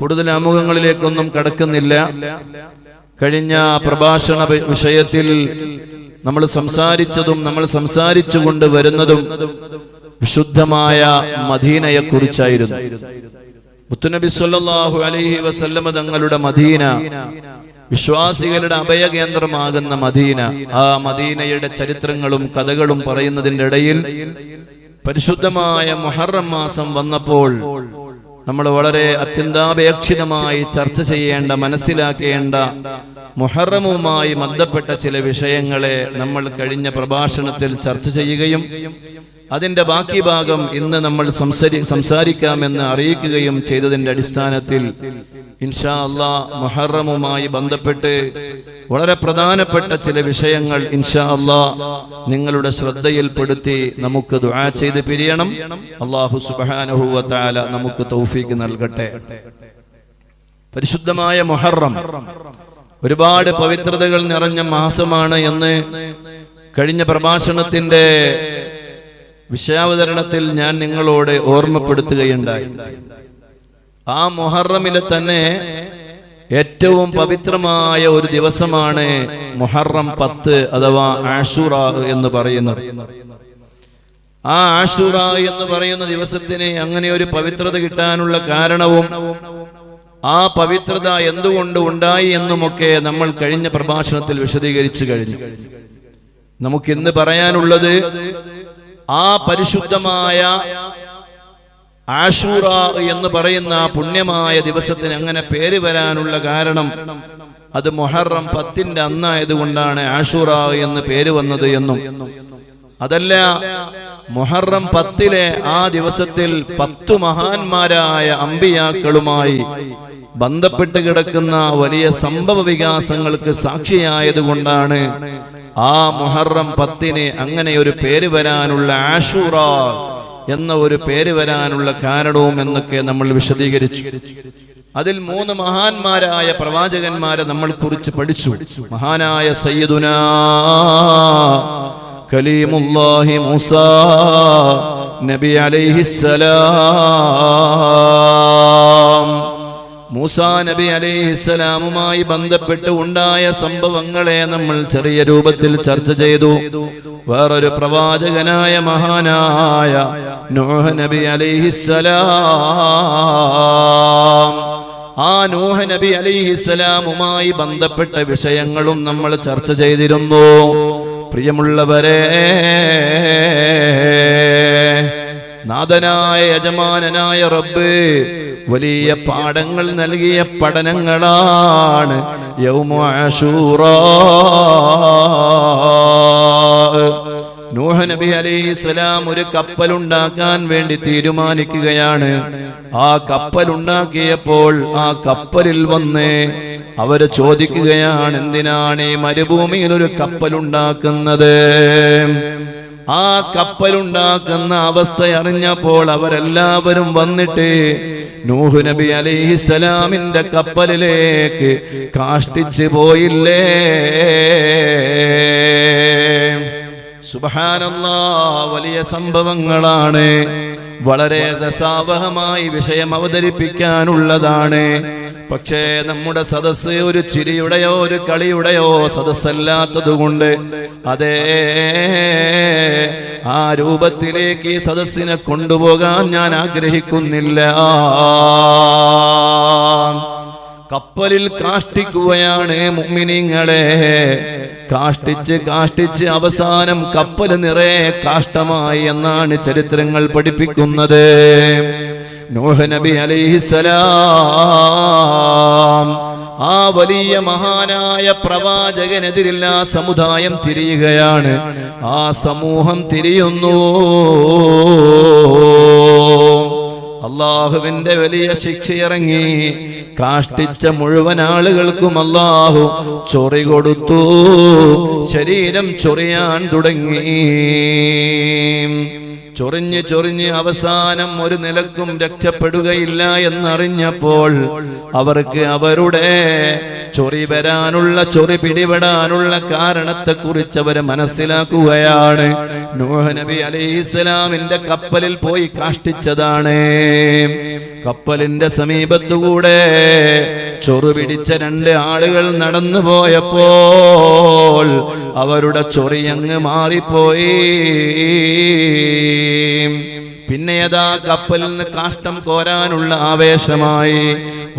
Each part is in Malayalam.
കൂടുതൽ ആമുഖങ്ങളിലേക്കൊന്നും കടക്കുന്നില്ല. കഴിഞ്ഞ പ്രഭാഷണ വിഷയത്തിൽ നമ്മൾ സംസാരിച്ചതും നമ്മൾ സംസാരിച്ചു കൊണ്ടുവരുന്നതും വിശുദ്ധമായ മദീനയെ കുറിച്ചായിരുന്നു. മുത്തുനബി സല്ലല്ലാഹു അലൈഹി വസല്ലമ തങ്ങളുടെ മദീന, വിശ്വാസികളുടെ അഭയകേന്ദ്രമാകുന്ന മദീന, ആ മദീനയുടെ ചരിത്രങ്ങളും കഥകളും പറയുന്നതിന്റെ ഇടയിൽ പരിശുദ്ധമായ മുഹറം മാസം വന്നപ്പോൾ നമ്മൾ വളരെ അത്യന്താപേക്ഷിതമായി ചർച്ച ചെയ്യേണ്ട, മനസ്സിലാക്കേണ്ട മുഹറമുമായി ബന്ധപ്പെട്ട ചില വിഷയങ്ങളെ നമ്മൾ കഴിഞ്ഞ പ്രഭാഷണത്തിൽ ചർച്ച ചെയ്യുകയും അതിന്റെ ബാക്കി ഭാഗം ഇന്ന് നമ്മൾ സംസാരിക്കാമെന്ന് അറിയിക്കുകയും ചെയ്തതിന്റെ അടിസ്ഥാനത്തിൽ ഇൻഷാ അല്ലാഹ് മുഹറമുമായി ബന്ധപ്പെട്ട് വളരെ പ്രധാനപ്പെട്ട ചില വിഷയങ്ങൾ ഇൻഷാ അല്ലാഹ് നിങ്ങളുടെ ശ്രദ്ധയിൽപ്പെടുത്തി നമുക്ക് ദുആ ചെയ്ത് പിരിയണം. അല്ലാഹു സുബ്ഹാനഹു വ തആല നമുക്ക് തൗഫീഖ് നൽകട്ടെ. പരിശുദ്ധമായ മുഹറം ഒരുപാട് പവിത്രതകൾ നിറഞ്ഞ മാസമാണ് എന്ന് കഴിഞ്ഞ പ്രഭാഷണത്തിന്റെ വിഷയാവതരണത്തിൽ ഞാൻ നിങ്ങളോട് ഓർമ്മപ്പെടുത്തുകയുണ്ടായി. ആ മുഹറമിലെ തന്നെ ഏറ്റവും പവിത്രമായ ഒരു ദിവസമാണ് മുഹറം 10 അഥവാ ആഷൂറ എന്ന് പറയുന്നത്. ആ ആഷൂറ എന്ന് പറയുന്ന ദിവസത്തിന് അങ്ങനെ ഒരു പവിത്രത കിട്ടാനുള്ള കാരണവും ആ പവിത്രത എന്തുകൊണ്ട് ഉണ്ടായി എന്നുമൊക്കെ നമ്മൾ കഴിഞ്ഞ പ്രഭാഷണത്തിൽ വിശദീകരിച്ചു കഴിഞ്ഞു. നമുക്കിന്ന് പറയാനുള്ളത് ആ പരിശുദ്ധമായ ആഷൂറ എന്ന് പറയുന്ന പുണ്യമായ ദിവസത്തിന് അങ്ങനെ പേര് വരാനുള്ള കാരണം അത് മുഹറം 10 അന്നായതുകൊണ്ടാണ് ആഷൂറ എന്ന് പേര് വന്നത് എന്നും, അതല്ല മുഹറം 10 ആ ദിവസത്തിൽ 10 മഹാന്മാരായ അമ്പിയാക്കളുമായി ബന്ധപ്പെട്ട് കിടക്കുന്ന വലിയ സംഭവ വികാസങ്ങൾക്ക് സാക്ഷിയായതുകൊണ്ടാണ് ആ മുഹറം 10 അങ്ങനെ ഒരു പേര് വരാനുള്ള ആഷൂറ എന്ന ഒരു പേര് വരാനുള്ള കാരണവും എന്നൊക്കെ നമ്മൾ വിശദീകരിച്ചു. അതിൽ 3 മഹാന്മാരായ പ്രവാചകന്മാരെ നമ്മൾ കുറിച്ച് പഠിച്ചു. മഹാനായ സയ്യിദുനാ കലീമുല്ലാഹി മൂസാ നബി അലൈഹിസ്സലാം, മൂസാ നബി അലൈഹിസ്സലാമുമായി ബന്ധപ്പെട്ട് ഉണ്ടായ സംഭവങ്ങളെ നമ്മൾ ചെറിയ രൂപത്തിൽ ചർച്ച ചെയ്തു. വേറൊരു പ്രവാചകനായ മഹാനായ നൂഹ് നബി അലൈഹിസ്സലാം, ആ നൂഹ് നബി അലൈഹിസ്സലാമുമായി ബന്ധപ്പെട്ട വിഷയങ്ങളും നമ്മൾ ചർച്ച ചെയ്തിരുന്നു. പ്രിയമുള്ളവരെ, നാഥനായ യജമാനനായ റബ്ബ് വലിയ പാഠങ്ങൾ നൽകിയ പഠനങ്ങളാണ് യൗമു ആഷൂറ. നൂഹ് നബി അലൈഹിസ്സലാം ഒരു കപ്പലുണ്ടാക്കാൻ വേണ്ടി തീരുമാനിക്കുകയാണ്. ആ കപ്പലുണ്ടാക്കിയപ്പോൾ ആ കപ്പലിൽ വന്ന് അവര് ചോദിക്കുകയാണ്, എന്തിനാണ് ഈ മരുഭൂമിയിൽ ഒരു കപ്പലുണ്ടാക്കുന്നത്? ആ കപ്പലുണ്ടാക്കുന്ന അവസ്ഥ അറിഞ്ഞപ്പോൾ അവരെല്ലാവരും വന്നിട്ട് നൂഹ് നബി അലൈഹിസ്സലാമിന്റെ കപ്പലിലേക്ക് കാഷ്ടിച്ചു പോയില്ലേ? സുബ്ഹാനല്ലാഹ്, വലിയ സംഭവങ്ങളാണ്. വളരെ രസാവഹമായി വിഷയം അവതരിപ്പിക്കാനുള്ളതാണ്. പക്ഷേ നമ്മുടെ സദസ്സ് ഒരു ചിരിയുടെയോ ഒരു കളിയുടെയോ സദസ്സല്ലാത്തതുകൊണ്ട് അതേ ആ രൂപത്തിലേക്ക് ഈ സദസ്സിനെ കൊണ്ടുപോകാൻ ഞാൻ ആഗ്രഹിക്കുന്നില്ല. കപ്പലിൽ കാഷ്ടിക്കുകയാണ് മുഅ്മിനീങ്ങളെ. കാഷ്ടിച്ച് കാഷ്ടിച്ച് അവസാനം കപ്പൽ നിറയെ കാഷ്ടമായി എന്നാണ് ചരിത്രങ്ങൾ പഠിപ്പിക്കുന്നത്. നൂഹ് നബി അലൈഹിസ്സലാം ആ വലിയ മഹാനായ പ്രവാചകനെതിരിൽ ആ സമുദായം തിരിയുകയാണ്. ആ സമൂഹം തിരിയുന്നു. അല്ലാഹുവിന്റെ വലിയ ശിക്ഷയിറങ്ങി. കാഷ്ടിച്ച മുഴുവൻ ആളുകൾക്കും അല്ലാഹു ചൊറി കൊടുത്തു. ശരീരം ചൊറിയാൻ തുടങ്ങി. ചൊറിഞ്ഞ് ചൊറിഞ്ഞ് അവസാനം ഒരു നിലക്കും രക്ഷപ്പെടുകയില്ല എന്നറിഞ്ഞപ്പോൾ അവർക്ക് അവരുടെ ചൊറി വരാനുള്ള, ചൊറി പിടിപെടാനുള്ള കാരണത്തെക്കുറിച്ച് അവർ മനസ്സിലാക്കുകയാണ്. നൂഹ് നബി അലൈഹിസ്സലാമിന്റെ കപ്പലിൽ പോയി കാഷ്ടിച്ചതാണ്. കപ്പലിന്റെ സമീപത്തുകൂടെ ചൊറു പിടിച്ച 2 ആളുകൾ നടന്നു പോയപ്പോൾ അവരുടെ ചൊറിയങ്ങ് മാറിപ്പോയി. പിന്നെ അതാ കപ്പലിൽ നിന്ന് കാഷ്ടം കോരാനുള്ള ആവേശമായി.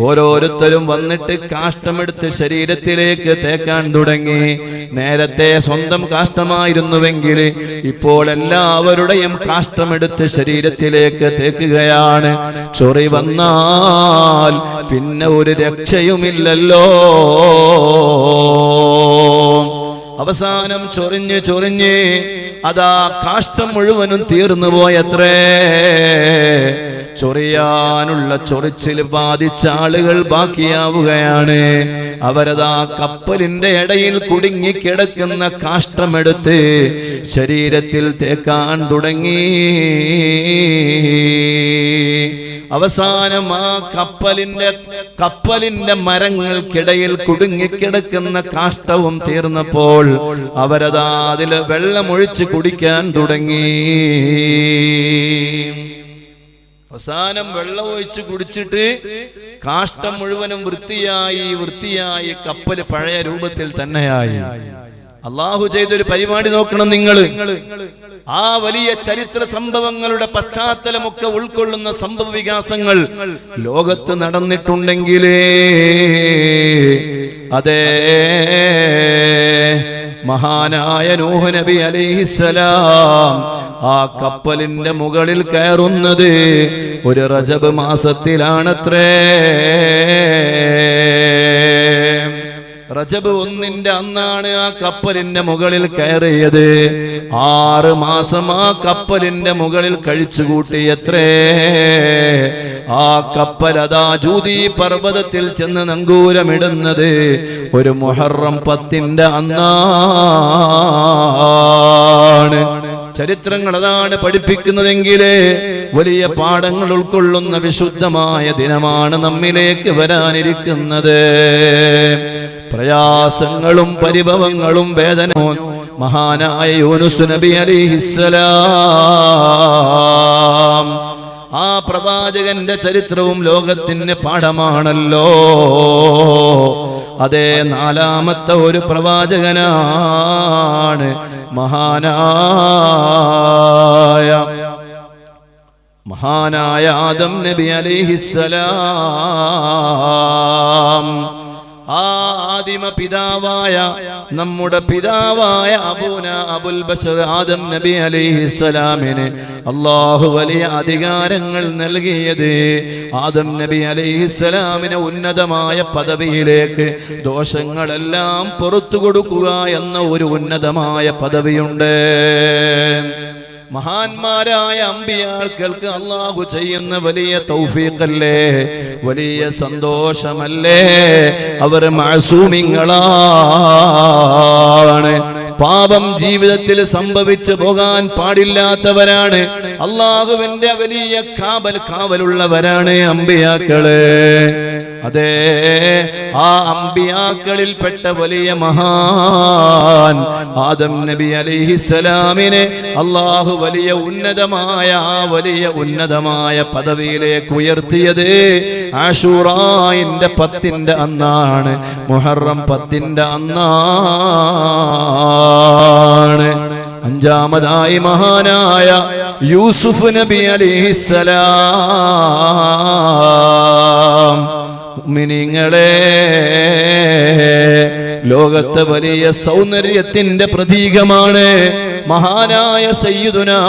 ഓരോരുത്തരും വന്നിട്ട് കാഷ്ടമെടുത്ത് ശരീരത്തിലേക്ക് തേക്കാൻ തുടങ്ങി. നേരത്തെ സ്വന്തം കാഷ്ടമായിരുന്നുവെങ്കിൽ ഇപ്പോൾ എല്ലാവരുടെയും കാഷ്ടമെടുത്ത് ശരീരത്തിലേക്ക് തേക്കുകയാണ്. ചൊറി വന്നാൽ പിന്നെ ഒരു രക്ഷയുമില്ലല്ലോ. അവസാനം ചൊറിഞ്ഞ് ചൊറിഞ്ഞ് അതാ കാഷ്ടം മുഴുവനും തീർന്നു പോയത്രേ. ചൊറിയാനുള്ള ചൊറിച്ചിൽ ബാധിച്ച ആളുകൾ ബാക്കിയാവുകയാണ്. അവരതാ കപ്പലിന്റെ ഇടയിൽ കുടുങ്ങിക്കിടക്കുന്ന കാഷ്ടമെടുത്ത് ശരീരത്തിൽ തേക്കാൻ തുടങ്ങി. അവസാനം ആ കപ്പലിന്റെ മരങ്ങൾക്കിടയിൽ കുടുങ്ങിക്കിടക്കുന്ന കാഷ്ടവും തീർന്നപ്പോൾ അവരതാ അതിൽ വെള്ളമൊഴിച്ച് കുടിക്കാൻ തുടങ്ങി. അവസാനം വെള്ളം ഒഴിച്ച് കുടിച്ചിട്ട് കാഷ്ടം മുഴുവനും വൃത്തിയായി കപ്പല് പഴയ രൂപത്തിൽ തന്നെയായി. അള്ളാഹു ചെയ്തൊരു പരിപാടി നോക്കണം നിങ്ങൾ. ആ വലിയ ചരിത്ര സംഭവങ്ങളുടെ പശ്ചാത്തലമൊക്കെ ഉൾക്കൊള്ളുന്ന സംഭവ വികാസങ്ങൾ ലോകത്ത് നടന്നിട്ടുണ്ടെങ്കിലേ അതേ മഹാനായ നൂഹ് നബി അലൈഹിസ്സലാം ആ കപ്പലിന്റെ മുകളിൽ കയറുന്നത് ഒരു റജബ് മാസത്തിലാണത്രേ. റജബ് 1 അന്നാണ് ആ കപ്പലിന്റെ മുകളിൽ കയറിയത്. 6 മാസം ആ കപ്പലിന്റെ മുകളിൽ കഴിച്ചുകൂട്ടിയത്രേ. ആ കപ്പൽ അതാ ജൂതി പർവ്വതത്തിൽ ചെന്ന് നങ്കൂരമിടുന്നത് ഒരു മുഹറം 10 അന്നാണ്. ചരിത്രങ്ങൾ അതാണ് പഠിപ്പിക്കുന്നതെങ്കിൽ വലിയ പാഠങ്ങൾ ഉൾക്കൊള്ളുന്ന വിശുദ്ധമായ ദിനമാണ് നമ്മിലേക്ക് വരാനിരിക്കുന്നത്. പ്രയാസങ്ങളും പരിഭവങ്ങളും വേദനയും മഹാനായ യൂനുസ് നബി അലൈഹിസ്സലാം, ആ പ്രവാചകന്റെ ചരിത്രവും ലോകത്തിന് പാഠമാണല്ലോ. അതേ 4ാമത്തെ ഒരു പ്രവാചകനാണ് മഹാനായ ആദം നബി അലൈഹിസ്സലാം. ആ ആദിമ പിതാവായ നമ്മുടെ പിതാവായ അബുൽ ബശർ ആദം നബി അലൈഹിസ്സലാമിന് അല്ലാഹു വലിയ അധികാരങ്ങൾ നൽകിയത് ആദം നബി അലൈഹിസ്സലാമിനെ ഉന്നതമായ പദവിയിലേക്ക് ദോഷങ്ങളെല്ലാം പുറത്തു കൊടുക്കുക എന്ന ഒരു ഉന്നതമായ പദവിയുണ്ട്. മഹാന്മാരായ അമ്പിയാക്കൾക്ക് അല്ലാഹു ചെയ്യുന്ന വലിയ തൗഫീഖല്ലേ, വലിയ സന്തോഷമല്ലേ. അവർ മഅസൂമിങ്ങളാണ്. പാപം ജീവിതത്തിൽ സംഭവിച്ചു പോകാൻ പാടില്ലാത്തവരാണ്. അല്ലാഹുവിന്റെ വലിയ കാവലുള്ളവരാണ് അമ്പിയാക്കള്. അതേ ആ അമ്പിയാക്കളിൽപ്പെട്ട വലിയ മഹാൻ ആദം നബി അലൈഹിസ്സലാമിനെ അല്ലാഹു വലിയ ഉന്നതമായ പദവിയിലേക്ക് ഉയർത്തിയത് ആശൂറാന്റെ 10 അന്നാണ്, മുഹറം 10 അന്നാണ്. 5ാമതായി മഹാനായ യൂസുഫ് നബി അലൈഹിസ്സലാം. മുഅ്മിനീങ്ങളെ, ലോകത്തെ വലിയ സൗന്ദര്യത്തിന്റെ പ്രതീകമാണ് മഹാനായ സയ്യിദുനാ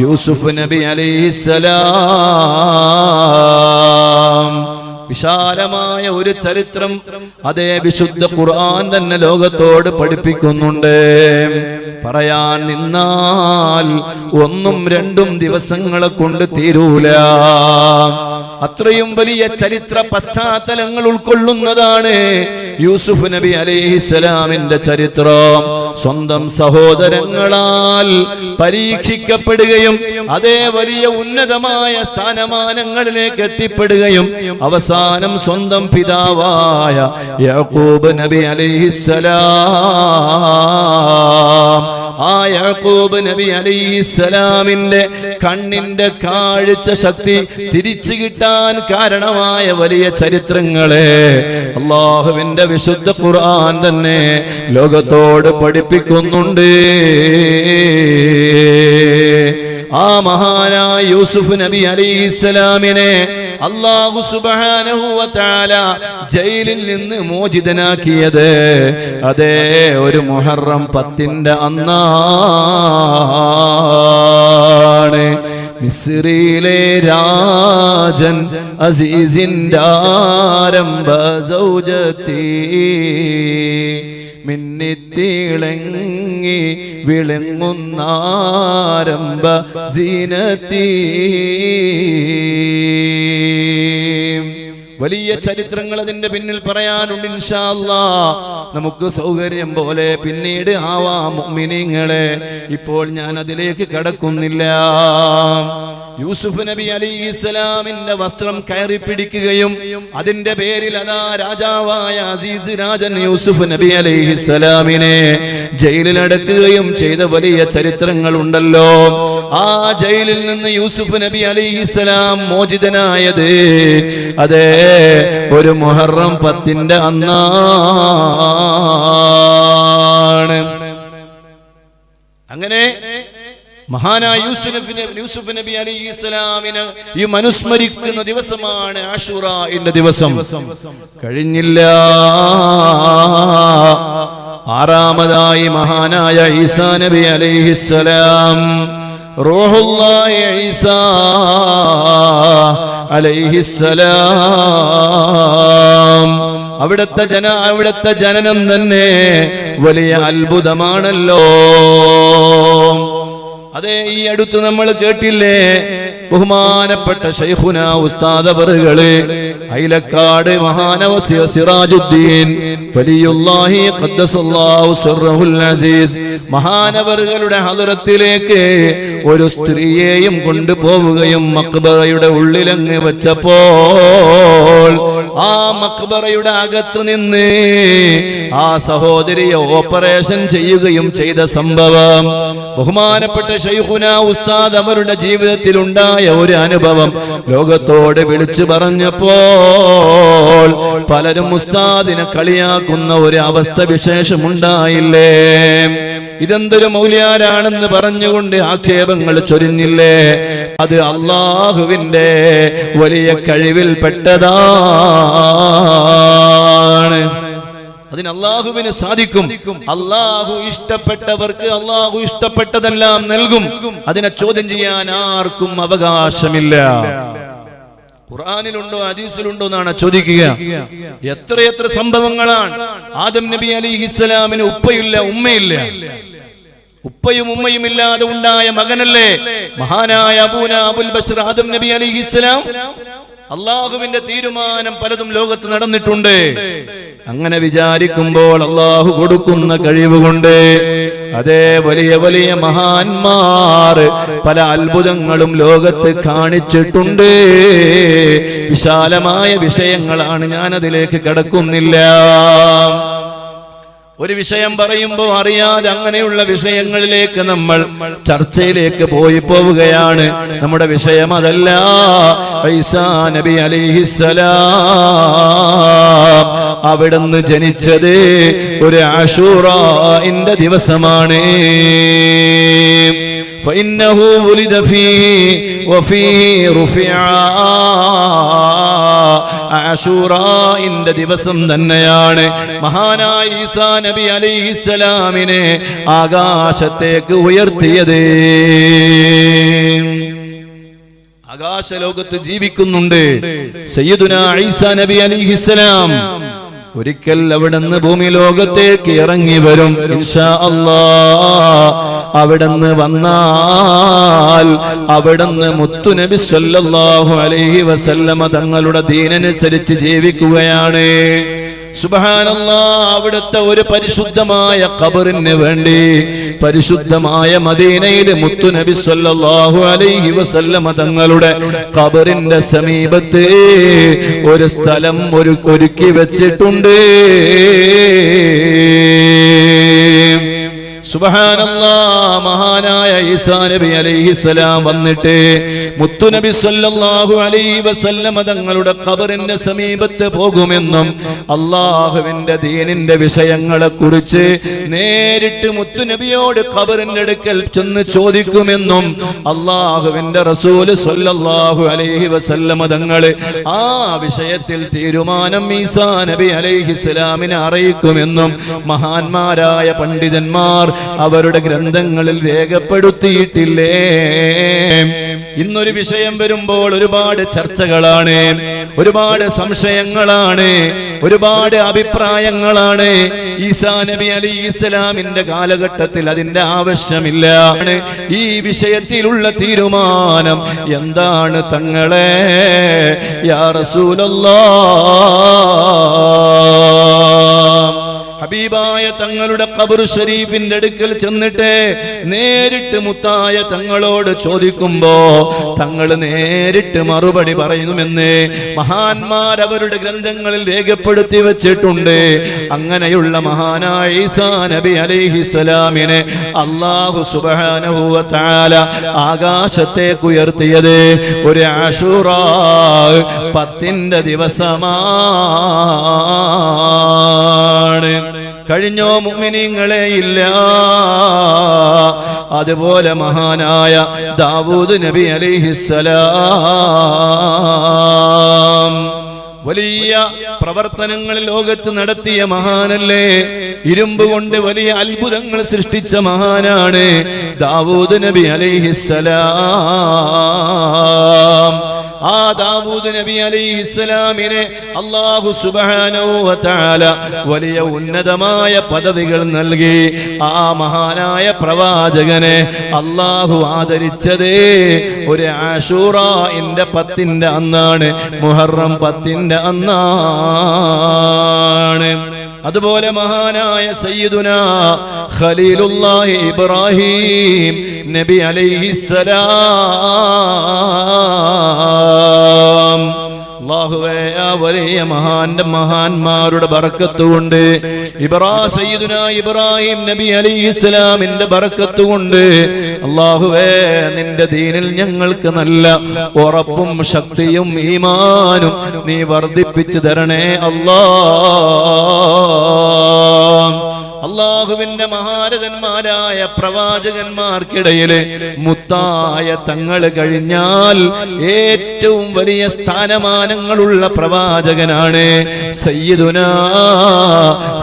യൂസുഫ് നബി അലൈഹിസ്സലാം. വിശാലമായ ഒരു ചരിത്രം അതേ വിശുദ്ധ ഖുർആൻ തന്നെ ലോകത്തോട് പഠിപ്പിക്കുന്നുണ്ട്. പറയാൻ നിന്നാൽ 1 2 ദിവസങ്ങളെ കൊണ്ട് തീരൂല. അത്രയും വലിയ ചരിത്ര പശ്ചാത്തലങ്ങൾ ഉൾക്കൊള്ളുന്നതാണ് യൂസുഫ് നബി അലൈഹിസ്സലാമിന്റെ ചരിത്രം. സ്വന്തം സഹോദരങ്ങളാൽ പരീക്ഷിക്കപ്പെടുകയും അതേ വലിയ ഉന്നതമായ സ്ഥാനമാനങ്ങളിലേക്ക് എത്തിപ്പെടുകയും അവസാനം സ്വന്തം പിതാവായ യാക്കൂബ് നബി അലൈഹിസ്സലാം, ആ യാക്കൂബ് നബി അലൈഹിസ്സലാമിന്റെ കണ്ണിന്റെ കാഴ്ച ശക്തി തിരിച്ചു കിട്ടാൻ കാരണമായ വലിയ ചരിത്രങ്ങളെ അല്ലാഹുവിന്റെ വിശുദ്ധ ഖുർആൻ തന്നെ ലോകത്തോട് പഠിപ്പിക്കുന്നുണ്ട്. ആ മഹാനായ യൂസുഫ് നബി അലൈഹിസ്സലാമിനെ അല്ലാഹു സുബ്ഹാനഹു വ തആല ജയിലിൽ നിന്ന് മോചിതനാക്കിയത് അതേ ഒരു മുഹറം 10 അന്നാണ്. മിസ്രിയിലെ രാജൻ അസീസിന്റെ ആരംഭ സൗജത്തി മിന്നിത്തിളങ്ങി വിളങ്ങുന്നാരംഭ സീനത്തി. വലിയ ചരിത്രങ്ങൾ അതിന്റെ പിന്നിൽ പറയാനുണ്ട്. ഇൻഷാ അല്ലാഹ് നമുക്ക് സൗകര്യം പോലെ പിന്നീട് ആവാം മുഅ്മിനീങ്ങളെ. ഇപ്പോൾ ഞാൻ അതിലേക്ക് കടക്കുന്നില്ല. യൂസുഫ് നബി അലൈഹിസ്സലാമിന്റെ വസ്ത്രം കയറി പിടിക്കുകയും അതിന്റെ പേരിൽ അതാ രാജാവായ അസീസ് രാജൻ യൂസുഫ് നബി അലൈഹിസ്സലാമിനെ ജയിലിലടക്കുകയും ചെയ്ത വലിയ ചരിത്രങ്ങൾ ഉണ്ടല്ലോ. ആ ജയിലിൽ നിന്ന് യൂസുഫ് നബി അലൈഹിസ്സലാം മോചിതനായത് അതേ ഒരു മുഹറം 10 അന്നാണ്. അങ്ങനെ മഹാനായ യൂസുഫ് നബി അലൈഹിസ്സലാമിനെ ഈ അനുസ്മരിക്കുന്ന ദിവസമാണ് ആശൂറയുടെ ദിവസം. കഴിഞ്ഞില്ല. ആറാമതായി മഹാനായ ഈസാ നബി അലൈഹിസ്സലാം, റൂഹുല്ലാഹി ഈസാ അലൈഹിസ്സലാം, അവിടുത്തെ ജനനം തന്നെ വലിയ അത്ഭുതമാണല്ലോ. അതെ, ഈ അടുത്ത് നമ്മൾ കേട്ടില്ലേ, ബഹുമാനപ്പെട്ട ശൈഖുന ഉസ്താദ് അവറുകള് അയിലക്കാട് മഹാനവസ്യ സിറാജുദ്ദീൻ വലിയുല്ലാഹി ഖദ്ദസല്ലാഹു സിർറഹുൽ അസീസ് മഹാനവറുകളുടെ ഹദറത്തിലേക്ക് ഒരു സ്ത്രീയെയും കൊണ്ടുപോവുകയും മഖ്ബറയുടെ ഉള്ളിലങ്ങ് വെച്ചപ്പോൾ ആ മഖ്ബറയുടെ അകത്ത് നിന്ന് ആ സഹോദരിയെ ഓപ്പറേഷൻ ചെയ്യുകയും ചെയ്ത സംഭവം ബഹുമാനപ്പെട്ട ശൈഖുന ഉസ്താദ് അവരുടെ ജീവിതത്തിൽ ഉണ്ടായ ഒരു അനുഭവം ലോകത്തോട് വിളിച്ചു പറഞ്ഞപ്പോൾ പലരും ഉസ്താദിനെ കളിയാക്കുന്ന ഒരു അവസ്ഥ വിശേഷമുണ്ടായില്ലേ? ഇതെന്തൊരു മൗലിയാരാണെന്ന് പറഞ്ഞുകൊണ്ട് ആക്ഷേപങ്ങൾ ചൊരിഞ്ഞില്ലേ? അത് അല്ലാഹുവിന്റെ വലിയ കഴിവിൽപ്പെട്ടതാണ്. അതിന് അല്ലാഹുവിന് സാധിക്കും. അല്ലാഹു ഇഷ്ടപ്പെട്ടവർക്ക് അല്ലാഹു ഇഷ്ടപ്പെട്ടതെല്ലാം നൽകും. അതിനെ ചോദ്യം ചെയ്യാൻ ആർക്കും അവകാശമില്ല. ഖുർആനിലുണ്ടോ ഹദീസിലുണ്ടോ എന്നാണ് ചോദിക്കുക. എത്രയെത്ര സംഭവങ്ങളാണ്. ആദം നബി അലൈഹിസ്സലാമിന് ഉപ്പയില്ല, ഉമ്മയില്ല. ഉപ്പയും ഉമ്മയും ഇല്ലാതെ ഉണ്ടായ മകനല്ലേ മഹാനായ അബുൽ ബശർ ആദം നബി അലൈഹിസ്സലാം. അള്ളാഹുവിന്റെ തീരുമാനം പലതും ലോകത്ത് നടന്നിട്ടുണ്ട്. അങ്ങനെ വിചാരിക്കുമ്പോൾ അള്ളാഹു കൊടുക്കുന്ന കഴിവുകൊണ്ട് അതേ വലിയ വലിയ മഹാന്മാർ പല അത്ഭുതങ്ങളും ലോകത്ത് കാണിച്ചിട്ടുണ്ട്. വിശാലമായ വിഷയങ്ങളാണ്, ഞാൻ അതിലേക്ക് കടക്കുന്നില്ല. ഒരു വിഷയം പറയുമ്പോൾ അറിയാതെ അങ്ങനെയുള്ള വിഷയങ്ങളിലേക്ക് നമ്മൾ ചർച്ചയിലേക്ക് പോവുകയാണ്. നമ്മുടെ വിഷയം അതല്ല. ഈസാ നബി അലൈഹിസ്സലാം അവിടുന്ന് ജനിച്ചത് ഒരു ആശൂറയുടെ ദിവസമാണ്. فإنه ولد فيه وفيه رفع. ആശൂറയുടെ ദിവസം തന്നെയാണ് മഹാനായ ഈസാ നബി അലൈഹിസ്സലാമിനെ ആകാശത്തേക്ക് ഉയർത്തിയത്. ആകാശലോകത്ത് ജീവിക്കുന്നുണ്ട് സയ്യിദുനാ ഈസാ നബി അലൈഹിസ്സലാം. ഒരിക്കൽ അവിടുന്ന് ഭൂമി ലോകത്തേക്ക് ഇറങ്ങി വരും ഇൻഷാ അല്ലാഹ്. അവിടുന്ന് വന്നാൽ അവിടുന്ന് മുത്തുനബി സല്ലല്ലാഹു അലൈഹി വസല്ലമ തങ്ങളുടെ ദീനനുസരിച്ച് ജീവിക്കുകയാണ്. സുബ്ഹാനല്ലാഹ്. അവിടുത്തെ ഒരു പരിശുദ്ധമായ ഖബറിന് വേണ്ടി പരിശുദ്ധമായ മദീനയിൽ മുത്തുനബി സല്ലല്ലാഹു അലൈഹി വസല്ലമ തങ്ങളുടെ ഖബറിന്റെ സമീപത്ത് ഒരു സ്ഥലം ഒരുക്കി വെച്ചിട്ടുണ്ട്. സുബ്ഹാനല്ലാഹ്. മഹാനായ ഈസാ നബി അലൈഹിസ്സലാം വന്നിട്ട് മുത്തുനബി സല്ലല്ലാഹു അലൈഹി വസല്ലമ തങ്ങളുടെ ഖബറിന്റെ സമീപത്ത് പോകുമെന്നും അല്ലാഹുവിന്റെ ദീനിന്റെ വിഷയങ്ങളെ കുറിച്ച് നേരിട്ട് മുത്തുനബിയോട് ഖബറിന്റെ അടുക്കൽ ചെന്ന് ചോദിക്കുമെന്നും അല്ലാഹുവിന്റെ റസൂൽ സല്ലല്ലാഹു അലൈഹി വസല്ലമ തങ്ങൾ ആ വിഷയത്തിൽ തീരുമാനം ഈസാ നബി അലൈഹിസ്സലാമിനെ അറിയിക്കുമെന്നും മഹാന്മാരായ പണ്ഡിതന്മാർ അവരുടെ ഗ്രന്ഥങ്ങളിൽ രേഖപ്പെടുത്തിയിട്ടില്ലേ. ഇന്നൊരു വിഷയം വരുമ്പോൾ ഒരുപാട് ചർച്ചകളാണ്, ഒരുപാട് സംശയങ്ങളാണ്, ഒരുപാട് അഭിപ്രായങ്ങളാണ്. ഈസാ നബി അലൈഹിസ്സലാമിന്റെ കാലഘട്ടത്തിൽ അതിന്റെ ആവശ്യമില്ല. ഈ വിഷയത്തിലുള്ള തീരുമാനം എന്താണ് തങ്ങളെ യാ റസൂലല്ലാഹ്? ഹബീബായ തങ്ങളുടെ ഖബർ ഷരീഫിന്റെ അടുക്കൽ ചെന്നിട്ട് നേരിട്ട് മുത്തായ തങ്ങളോട് ചോദിക്കുമ്പോ തങ്ങൾ നേരിട്ട് മറുപടി പറയുമെന്ന് മഹാന്മാർ അവരുടെ ഗ്രന്ഥങ്ങളിൽ രേഖപ്പെടുത്തി വെച്ചിട്ടുണ്ട്. അങ്ങനെയുള്ള മഹാനായ ഈസാ നബി അലൈഹിസ്സലാമിനെ അല്ലാഹു സുബ്ഹാനഹു വ തആല ആകാശത്തേക്ക് ഉയർത്തിയത് ഒരു ആശൂറാ 10ന്റെ ദിവസമാണ്. കഴിഞ്ഞോ മുഅ്മിനീങ്ങളെ? ഇല്ല. അതുപോലെ മഹാനായ ദാവൂദ് നബി അലൈഹിസ്സലാം വലിയ പ്രവർത്തനങ്ങൾ ലോകത്ത് നടത്തിയ മഹാനല്ലേ? ഇരുമ്പ് കൊണ്ട് വലിയ അത്ഭുതങ്ങൾ സൃഷ്ടിച്ച മഹാനാണ് ദാവൂദ് നബി അലൈഹിസ്സലാം. ആ ദാവൂദ് നബി അലൈഹിസ്സലാമിനെ അല്ലാഹു സുബ്ഹാനഹു വ തആല വലിയ ഉന്നതമായ പദവികൾ നൽകി. ആ മഹാനായ പ്രവാചകനെ അല്ലാഹു ആദരിച്ചത് ഒരു ആശൂറാന്റെ 10ന്റെ അന്നാണ്, മുഹറം 10ന്റെ അന്നാണ്. അതുപോലെ മഹാനായ സയ്യിദുനാ ഖലീലുല്ലാഹി ഇബ്രാഹിം നബി അലൈഹിസ്സലാം അല്ലാഹുവേ ആ വലിയ മഹാന്മാരുടെ ബർക്കത്ത് കൊണ്ട് സയ്യിദുനാ ഇബ്രാഹിം നബി അലൈഹിസ്സലാമിന്റെ ബർക്കത്ത് കൊണ്ട് അല്ലാഹുവേ നിന്റെ ദീനിൽ ഞങ്ങൾക്ക് നല്ല ഉറപ്പും ശക്തിയും ഈമാനും നീ വർദ്ധിപ്പിച്ചു തരണേ അല്ലാഹ്. അല്ലാഹുവിന്റെ മഹാരഥന്മാരായ പ്രവാചകന്മാർക്കിടയിൽ മുത്തായ തങ്ങൾ കഴിഞ്ഞാൽ ഏറ്റവും വലിയ സ്ഥാനമാനങ്ങളുള്ള പ്രവാചകനാണ് സയ്യിദുനാ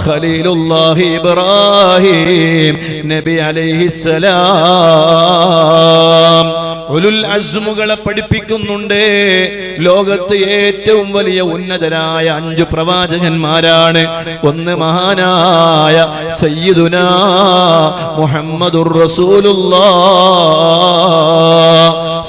ഖലീലുല്ലാഹി ഇബ്രാഹിം നബി അലൈഹിസ്സലാം. ഉലുൽ അസ്മുകളെ പഠിപ്പിക്കുന്നുണ്ട്. ലോകത്ത് ഏറ്റവും വലിയ ഉന്നതരായ 5 പ്രവാചകന്മാരാണ്. ഒന്ന് മഹാനായ സയ്യിദുനാ മുഹമ്മദുർ റസൂലുള്ളാഹ്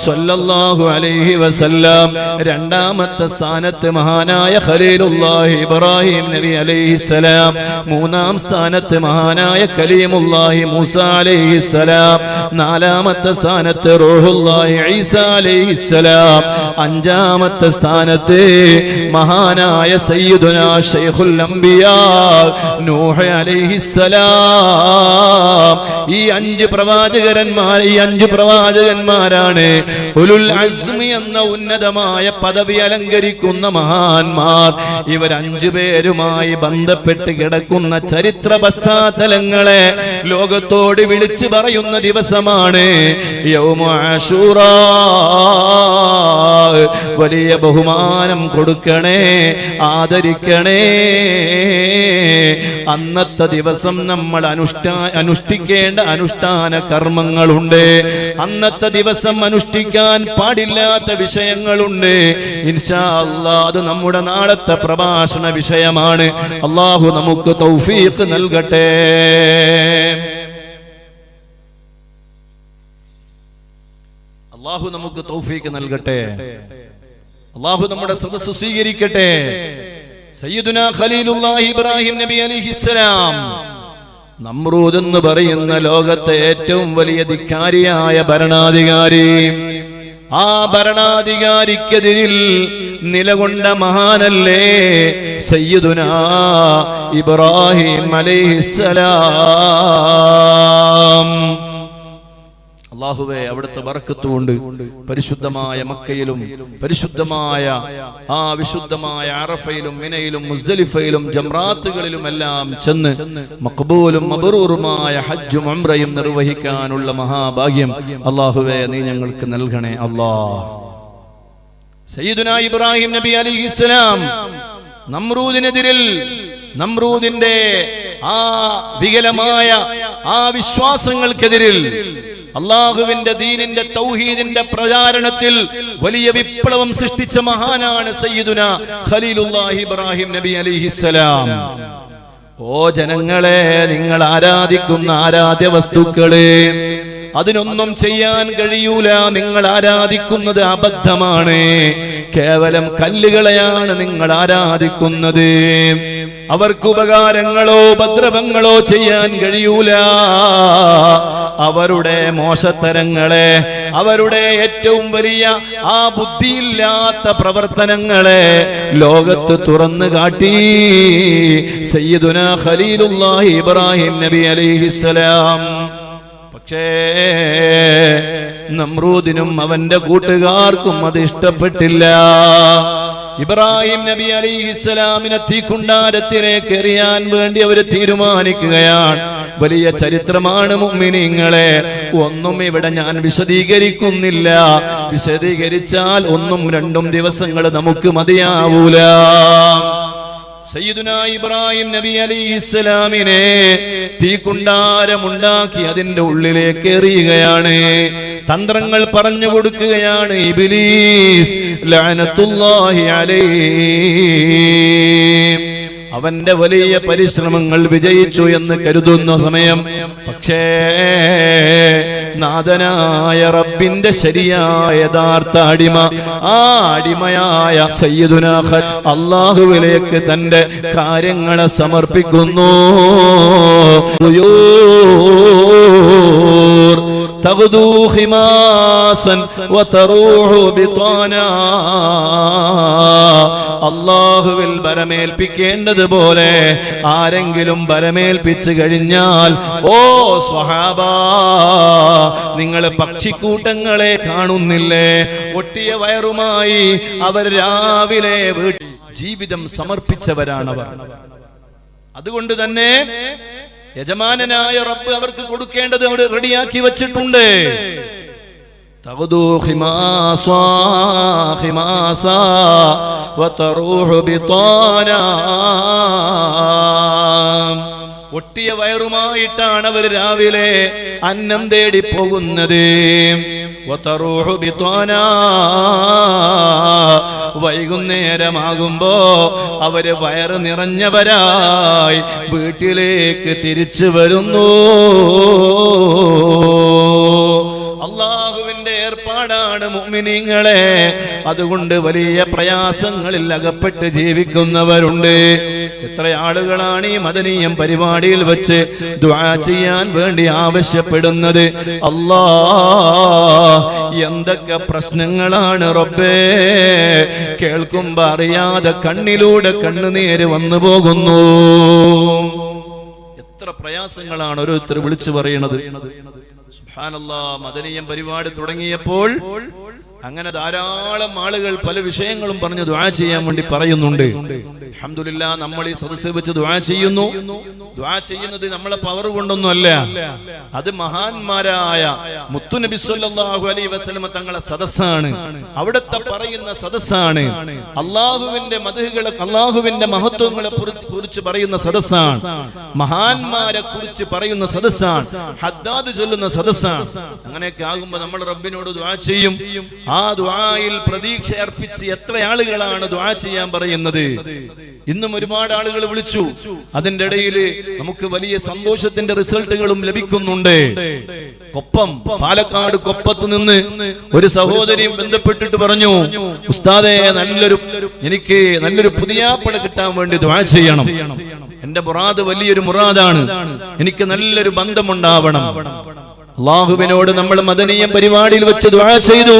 സ്വല്ലല്ലാഹു അലൈഹി വസല്ലം. രണ്ടാമത്തെ സ്ഥാനത്ത് മഹാനായ ഖലീലുല്ലാഹി ഇബ്രാഹിം നബി അലൈഹിസ്സലാം. മൂന്നാം സ്ഥാനത്ത് മഹാനായ കലീമുല്ലാഹി മൂസ അലൈഹിസ്സലാം. നാലാമത്തെ സ്ഥാനത്ത് റൂഹുല്ലാഹി ഈസാ അലൈഹിസ്സലാം. അഞ്ചാമത്തെ സ്ഥാനത്ത് മഹാനായ സയ്യിദുനാ ശൈഖുൽ അംബിയാ നൂഹ് അലൈഹിസ്സലാം. ഈ 5 പ്രവാചകന്മാരാണ് ഉലുൽ അസ്മി എന്ന ഉന്നതമായ പദവി അലങ്കരിക്കുന്ന മഹാന്മാർ. ഇവർ 5 പേരുമായി ബന്ധപ്പെട്ട് കിടക്കുന്ന ചരിത്ര പശ്ചാത്തലങ്ങളെ ലോകത്തോട് വിളിച്ചു പറയുന്ന ദിവസമാണ് യൗമു ആശൂറാ. വലിയ ബഹുമാനം കൊടുക്കണേ, ആദരിക്കണേ. അന്നത്തെ ദിവസം ദിവസം നമ്മൾ അനുഷ്ഠിക്കേണ്ട അനുഷ്ഠാന കർമ്മങ്ങളുണ്ട്. അന്നത്തെ ദിവസം അനുഷ്ഠിക്കാൻ പാടില്ലാത്ത വിഷയങ്ങളുണ്ട്. ഇൻഷാ അല്ലാഹ് അത് നമ്മുടെ നാളത്തെ പ്രഭാഷണ വിഷയമാണ്. അല്ലാഹു നമുക്ക് തൗഫീഖ് നൽകട്ടെ. അല്ലാഹു നമുക്ക് തൗഫീഖ് നൽകട്ടെ. അല്ലാഹു നമ്മുടെ സദസ്സ് സ്വീകരിക്കട്ടെ. സയ്യിദുനാ ഖലീലുല്ലാഹി ഇബ്രാഹിം നബി അലൈഹിസ്സലാം നമ്രൂദ് എന്ന് പറയുന്ന ലോകത്തെ ഏറ്റവും വലിയ ധിക്കാരിയായ ഭരണാധികാരി, ആ ഭരണാധികാരിക്കെതിരിൽ നിലകൊണ്ട മഹാനല്ലേ സയ്യിദുനാ ഇബ്രാഹിം അലൈഹിസ്സലാം. അല്ലാഹുവേ, അവിടുത്തെ ബറക്കത്ത് കൊണ്ട് പരിശുദ്ധമായ മക്കയിലും പരിശുദ്ധമായ ആ വിശുദ്ധമായ അറഫയിലും മിനയിലും മുസ്ദലിഫയിലും ജംറാത്തുകളിലും എല്ലാം ചെന്ന് മഖ്ബൂലും മബ്റൂറുമായ ഹജ്ജും ഉംറയും നിർവഹിക്കാനുള്ള മഹാഭാഗ്യം അല്ലാഹുവേ നീ ഞങ്ങൾക്ക് നൽകണേ അല്ലാഹ്. സയ്യിദുനാ ഇബ്രാഹിം നബി അലൈഹിസ്സലാം നമ്രൂദിനെതിരിൽ, നമ്രൂദിന്റെ ആ വികലമായ ആ വിശ്വാസങ്ങൾക്കെതിരിൽ അള്ളാഹുവിന്റെ ദീനിന്റെ തൗഹീദിന്റെ പ്രചാരണത്തിൽ വലിയ വിപ്ലവം സൃഷ്ടിച്ച മഹാനാണ് സയ്യിദുനാ ഖലീലുല്ലാഹി ഇബ്രാഹിം നബി അലൈഹിസ്സലാം. ഓ ജനങ്ങളെ, നിങ്ങൾ ആരാധിക്കുന്ന ആരാധ്യ വസ്തുക്കളെ അതിനൊന്നും ചെയ്യാൻ കഴിയൂല. നിങ്ങൾ ആരാധിക്കുന്നത് അബദ്ധമാണ്. കേവലം കല്ലുകളെയാണ് നിങ്ങൾ ആരാധിക്കുന്നത്. അവർക്ക് ഉപകാരങ്ങളോ ഉപദ്രവങ്ങളോ ചെയ്യാൻ കഴിയൂല. അവരുടെ മോശത്തരങ്ങളെ, അവരുടെ ഏറ്റവും വലിയ ആ ബുദ്ധിയില്ലാത്ത പ്രവർത്തനങ്ങളെ ലോകത്ത് തുറന്നു കാട്ടി സയ്യിദുനാ ഖലീലുല്ലാഹി ഇബ്രാഹിം നബി അലൈഹിസ്സലാം. പക്ഷേ നമ്രൂദിനും അവന്റെ കൂട്ടുകാർക്കും അത് ഇഷ്ടപ്പെട്ടില്ല. ഇബ്രാഹിം നബി അലൈഹിസ്സലാമിനെ തീക്കുണ്ടാരത്തിലേക്ക് എറിയാൻ വേണ്ടി അവർ തീരുമാനിക്കുകയാണ്. വലിയ ചരിത്രമാണ് മുഅ്മിനീങ്ങളെ. ഒന്നും ഇവിടെ ഞാൻ വിശദീകരിക്കുന്നില്ല. വിശദീകരിച്ചാൽ 1-2 ദിവസങ്ങൾ നമുക്ക് മതിയാവൂല. സയ്യിദുനാ ഇബ്രാഹിം നബി അലൈഹിസ്സലാമിനെ തീക്കുണ്ടാരമുണ്ടാക്കി അതിന്റെ ഉള്ളിലേക്ക് എറിയുകയാണ്. തന്ത്രങ്ങൾ പറഞ്ഞു കൊടുക്കുകയാണ് ഇബ്ലീസ് ലഅനത്തുല്ലാഹി അലൈഹി. അവന്റെ വലിയ പരിശ്രമങ്ങൾ വിജയിച്ചു എന്ന് കരുതുന്ന സമയം, പക്ഷേ നാഥനായ റബ്ബിന്റെ ശരിയായ യഥാർത്ഥ അടിമ, ആ അടിമയായ സയ്യിദുനാ അല്ലാഹുവിലേക്ക് തന്റെ കാര്യങ്ങളെ സമർപ്പിക്കുന്നു. തഗ്ദൂ ഖിമാസൻ വതറൂഹു ബിതാനാ. അല്ലാഹുവിൽ ബരമേൽപ്പിക്കേണ്ടതുപോലെ ആരെങ്കിലും ബരമേൽപ്പിച്ചു കഴിഞ്ഞാൽ, ഓ സ്വഹാബാ, നിങ്ങൾ പക്ഷിക്കൂട്ടങ്ങളെ കാണുന്നില്ലേ? ഒട്ടിയ വയറുമായി അവർ രാവിലെ ജീവിതം സമർപ്പിച്ചവരാണവർ. അതുകൊണ്ട് തന്നെ യജമാനനായ റബ്ബ് അവർക്ക് കൊടുക്കേണ്ടത് അവർ റെഡിയാക്കി വച്ചിട്ടുണ്ട്. തഗ്ദൂ ഖിമാസാ ഖിമാസാ വതറൂഹു ബിതാനാ. ഒട്ടിയ വയറുമായിട്ടാണ് അവർ രാവിലെ അന്നം തേടി പോകുന്നത്. വതറൂഹു ബിതാനാ. വൈകുന്നേരമാകുമ്പോ അവര് വയറ് നിറഞ്ഞവരായി വീട്ടിലേക്ക് തിരിച്ചു വരുന്നു. അല്ലാഹുവിന്റെ ഏർപ്പാടാണ് മുഅ്മിനീങ്ങളെ. അതുകൊണ്ട് വലിയ പ്രയാസങ്ങളിൽ അകപ്പെട്ട് ജീവിക്കുന്നവരുണ്ട്. എത്ര ആളുകളാണ് ഈ മദനീയം പരിപാടിയിൽ വെച്ച് ദുആ ചെയ്യാൻ വേണ്ടി ആവശ്യപ്പെടുന്നത്. അല്ലാഹ്, എന്തൊക്കെ പ്രശ്നങ്ങളാണ് റബ്ബേ. കേൾക്കുമ്പോ അറിയാതെ കണ്ണിലൂടെ കണ്ണുനീര് വന്നു പോകുന്നു. എത്ര പ്രയാസങ്ങളാണ് ഓരോരുത്തർ വിളിച്ചു പറയുന്നത്. സുബ്ഹാനല്ലാഹ്, മദനീയം പരിപാടി തുടങ്ങിയപ്പോൾ അങ്ങനെ ധാരാളം ആളുകൾ പല വിഷയങ്ങളും പറഞ്ഞ് ദുആ ചെയ്യാൻ വേണ്ടി പറയുന്നുണ്ട്. അൽഹംദുലില്ലാ, നമ്മൾ ഈ സദസ്സിൽ വെച്ച് ദുആ ചെയ്യുന്നു. ദുആ ചെയ്യുന്നത് നമ്മളെ പവർ കൊണ്ടൊന്നുമല്ല, അത് മഹാന്മാരായ മുത്തുനബി സല്ലല്ലാഹു അലൈഹി വസല്ലം തങ്ങളെ സദസ്സാണ്, അവിടുത്തെ പറയുന്ന സദസ്സാണ്. അള്ളാഹുവിന്റെ മദ്ഹുകളെ, അള്ളാഹുവിന്റെ മഹത്വങ്ങളെ കുറിച്ച് പറയുന്ന സദസ്സാണ്, മഹാന്മാരെ കുറിച്ച് പറയുന്ന സദസ്സാണ്, ഹദ്ദാദ് ചൊല്ലുന്ന സദസ്സാണ്. അങ്ങനെയൊക്കെ ആകുമ്പോൾ നമ്മൾ റബ്ബിനോട് ദുആ ചെയ്യും. ആ ദുആയിൽ പ്രതീക്ഷ അർപ്പിച്ച് എത്ര ആളുകളാണ് ദുആ ചെയ്യാൻ പറയുന്നത്. ഇന്നും ഒരുപാട് ആളുകൾ വിളിച്ചു. അതിന്റെ ഇടയിൽ നമുക്ക് വലിയ സന്തോഷത്തിന്റെ റിസൾട്ടുകളും ലഭിക്കുന്നുണ്ട്. കൊപ്പം, പാലക്കാട് കൊപ്പത്ത് നിന്ന് ഒരു സഹോദരിയും ബന്ധപ്പെട്ടിട്ട് പറഞ്ഞു, ഉസ്താദേ, എനിക്ക് നല്ലൊരു പുതിയാപ്പള കിട്ടാൻ വേണ്ടി ദുആ ചെയ്യണം. എന്റെ മുറാദ് വലിയൊരു മുറാദാണ്, എനിക്ക് നല്ലൊരു ബന്ധമുണ്ടാവണം. അല്ലാഹുവിനോട് നമ്മൾ മദനീയം പരിപാടിയിൽ വെച്ച് ദുആ ചെയ്തു.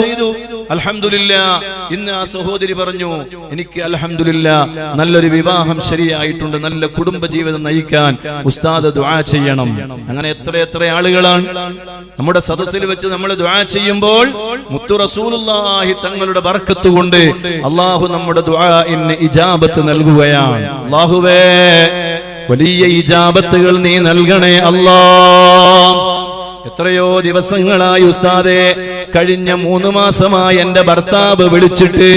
അൽഹംദുലില്ലാ, ഇന്ന് ആ സഹോദരി പറഞ്ഞു, എനിക്ക് അൽഹംദുലില്ലാ നല്ലൊരു വിവാഹം ശരിയായിട്ടുണ്ട്, നല്ല കുടുംബ ജീവിതം നയിക്കാൻ ഉസ്താദ് ദുആ ചെയ്യണം. അങ്ങനെ എത്ര ആളുകളാണ് നമ്മുടെ സദസ്സിൽ വെച്ച് നമ്മൾ ദുആ ചെയ്യുമ്പോൾ മുത്തു റസൂലുള്ളാഹി തങ്ങളുടെ ബർക്കത്ത് കൊണ്ട് അല്ലാഹു നമ്മുടെ ദുആഇന് ഇജാബത്ത് നൽകുകയാണ്. അല്ലാഹുവേ, വലിയ ഇജാബത്തുകൾ നീ നൽകണേ അല്ലാഹ്. എത്രയോ ദിവസങ്ങളായി ഉസ്താദേ, കഴിഞ്ഞ 3 മാസമായി എന്റെ ഭർത്താവ് വിളിച്ചിട്ട്,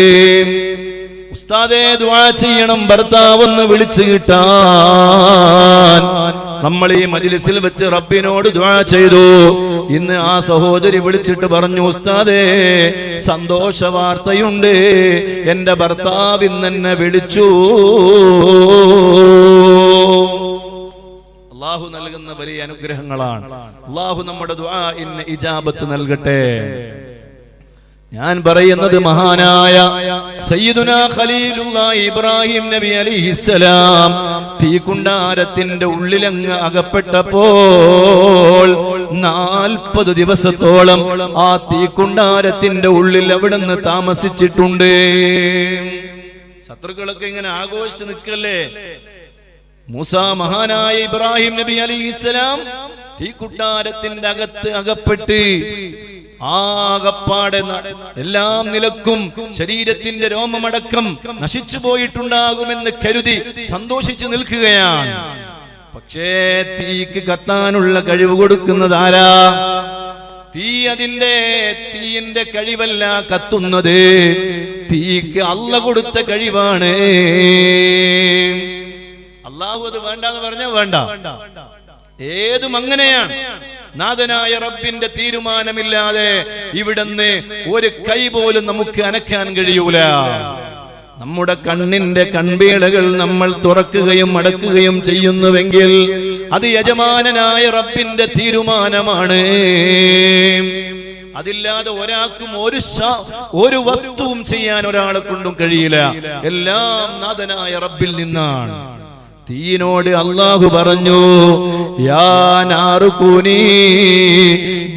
ഉസ്താദേ ദുആ ചെയ്യണം, ഭർത്താവ് ഒന്ന് വിളിച്ചു കിട്ടാൻ. നമ്മൾ ഈ മജ്ലിസിൽ വെച്ച് റബ്ബിനോട് ദുആ ചെയ്തു. ഇന്ന് ആ സഹോദരി വിളിച്ചിട്ട് പറഞ്ഞു, ഉസ്താദേ, സന്തോഷ വാർത്തയുണ്ട്, എന്റെ ഭർത്താവ് ഇന്ന് എന്നെ വിളിച്ചു. അല്ലാഹു നൽകുന്ന വലിയ അനുഗ്രഹങ്ങളാണ്. അല്ലാഹു നമ്മുടെ ദുആഇന് ഇജാബത്ത് നൽകട്ടെ. ഞാൻ പറയുന്നത് മഹാനായ സയ്യിദുനാ ഖലീലുല്ലാഹി ഇബ്രാഹിം നബി അലൈഹിസ്സലാം തീക്കുണ്ടാരത്തിന്റെ ഉള്ളിലങ്ങ് അകപ്പെട്ടപ്പോൾ 40 ദിവസത്തോളം ആ തീക്കുണ്ടാരത്തിന്റെ ഉള്ളിൽ അവിടുന്ന് താമസിച്ചിട്ടുണ്ട്. ശത്രുക്കളൊക്കെ ഇങ്ങനെ ആഘോഷിച്ച് നിൽക്കല്ലേ. മൂസ, മഹാനായ ഇബ്രാഹിം നബി അലൈഹിസ്സലാം തീക്കുണ്ടാരത്തിന്റെ അകത്ത് അകപ്പെട്ട് ആകപ്പാടെ എല്ലാം നിലക്കും ശരീരത്തിന്റെ രോമമടക്കം നശിച്ചു പോയിട്ടുണ്ടാകുമെന്ന് കരുതി സന്തോഷിച്ചു നിൽക്കുകയാണ്. പക്ഷേ തീക്ക് കത്താനുള്ള കഴിവ് കൊടുക്കുന്നത് ആരാ? തീയിന്റെ കഴിവല്ല കത്തുന്നത്, തീക്ക് അല്ലാഹു കൊടുത്ത കഴിവാണ്. അല്ലാഹു അത് വേണ്ടെന്ന് പറഞ്ഞാൽ വേണ്ട. ഏതും അങ്ങനെയാണ്. നാഥനായ റബ്ബിന്റെ തീരുമാനമില്ലാതെ ഇവിടുന്ന് ഒരു കൈ പോലും നമുക്ക് അനക്കാൻ കഴിയൂല. നമ്മുടെ കണ്ണിന്റെ കൺപീളകൾ നമ്മൾ തുറക്കുകയും അടക്കുകയും ചെയ്യുന്നുവെങ്കിൽ അത് യജമാനനായ റബ്ബിന്റെ തീരുമാനമാണ്. അതില്ലാതെ ഒരാൾക്കും ഒരു വസ്തുവും ചെയ്യാൻ ഒരാളെ കൊണ്ടും കഴിയില്ല. എല്ലാം നാഥനായ റബ്ബിൽ നിന്നാണ്. തീയിനോട് അല്ലാഹു പറഞ്ഞു, യാ നാറുകൂനി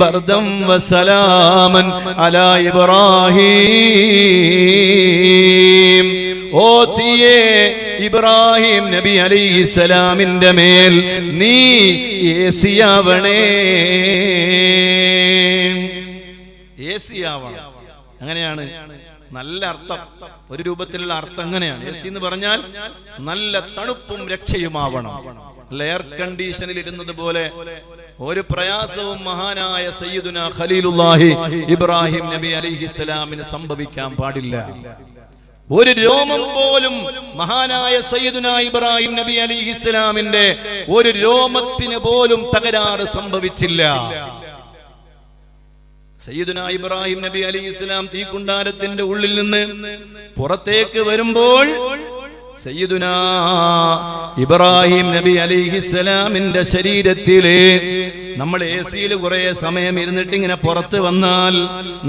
ബർദം വസലാമൻ അലാ ഇബ്രാഹിം. ഓ തീയേ, ഇബ്രാഹിം നബി അലൈഹിസ്സലാമിന്റെ മേൽ നീ ഏസിയാവണേ. ഏസിയാവണം, അങ്ങനെയാണ് നല്ല അർത്ഥം. ഒരു രൂപത്തിലുള്ള അർത്ഥം അങ്ങനെയാണ്. എസി എന്ന് പറഞ്ഞാൽ നല്ല തണുപ്പും രക്ഷയുമാവണം. എയർ കണ്ടീഷനിൽ ഇരുന്നത് പോലെ ഒരു പ്രയാസവും മഹാനായ സയ്യിദുനാ ഖലീലുല്ലാഹി ഇബ്രാഹിം നബി അലൈഹിസ്സലാമിന് സംഭവിക്കാൻ പാടില്ല. ഒരു രോമം പോലും മഹാനായ സയ്യിദുനാ ഇബ്രാഹിം നബി അലൈഹിസ്സലാമിന്റെ ഒരു രോമത്തിന് പോലും തകരാറ് സംഭവിച്ചില്ല. സയ്യിദുനാ ഇബ്രാഹിം നബി അലൈഹിസ്സലാം തീക്കുണ്ടാരത്തിന്റെ ഉള്ളിൽ നിന്ന് പുറത്തേക്ക് വരുമ്പോൾ സയ്യിദുനാ ഇബ്രാഹിം നബി അലൈഹിസ്സലാമിന്റെ ശരീരത്തില് നമ്മൾ എസിയിൽ കുറെ സമയം ഇരുന്നിട്ട് ഇങ്ങനെ പുറത്ത് വന്നാൽ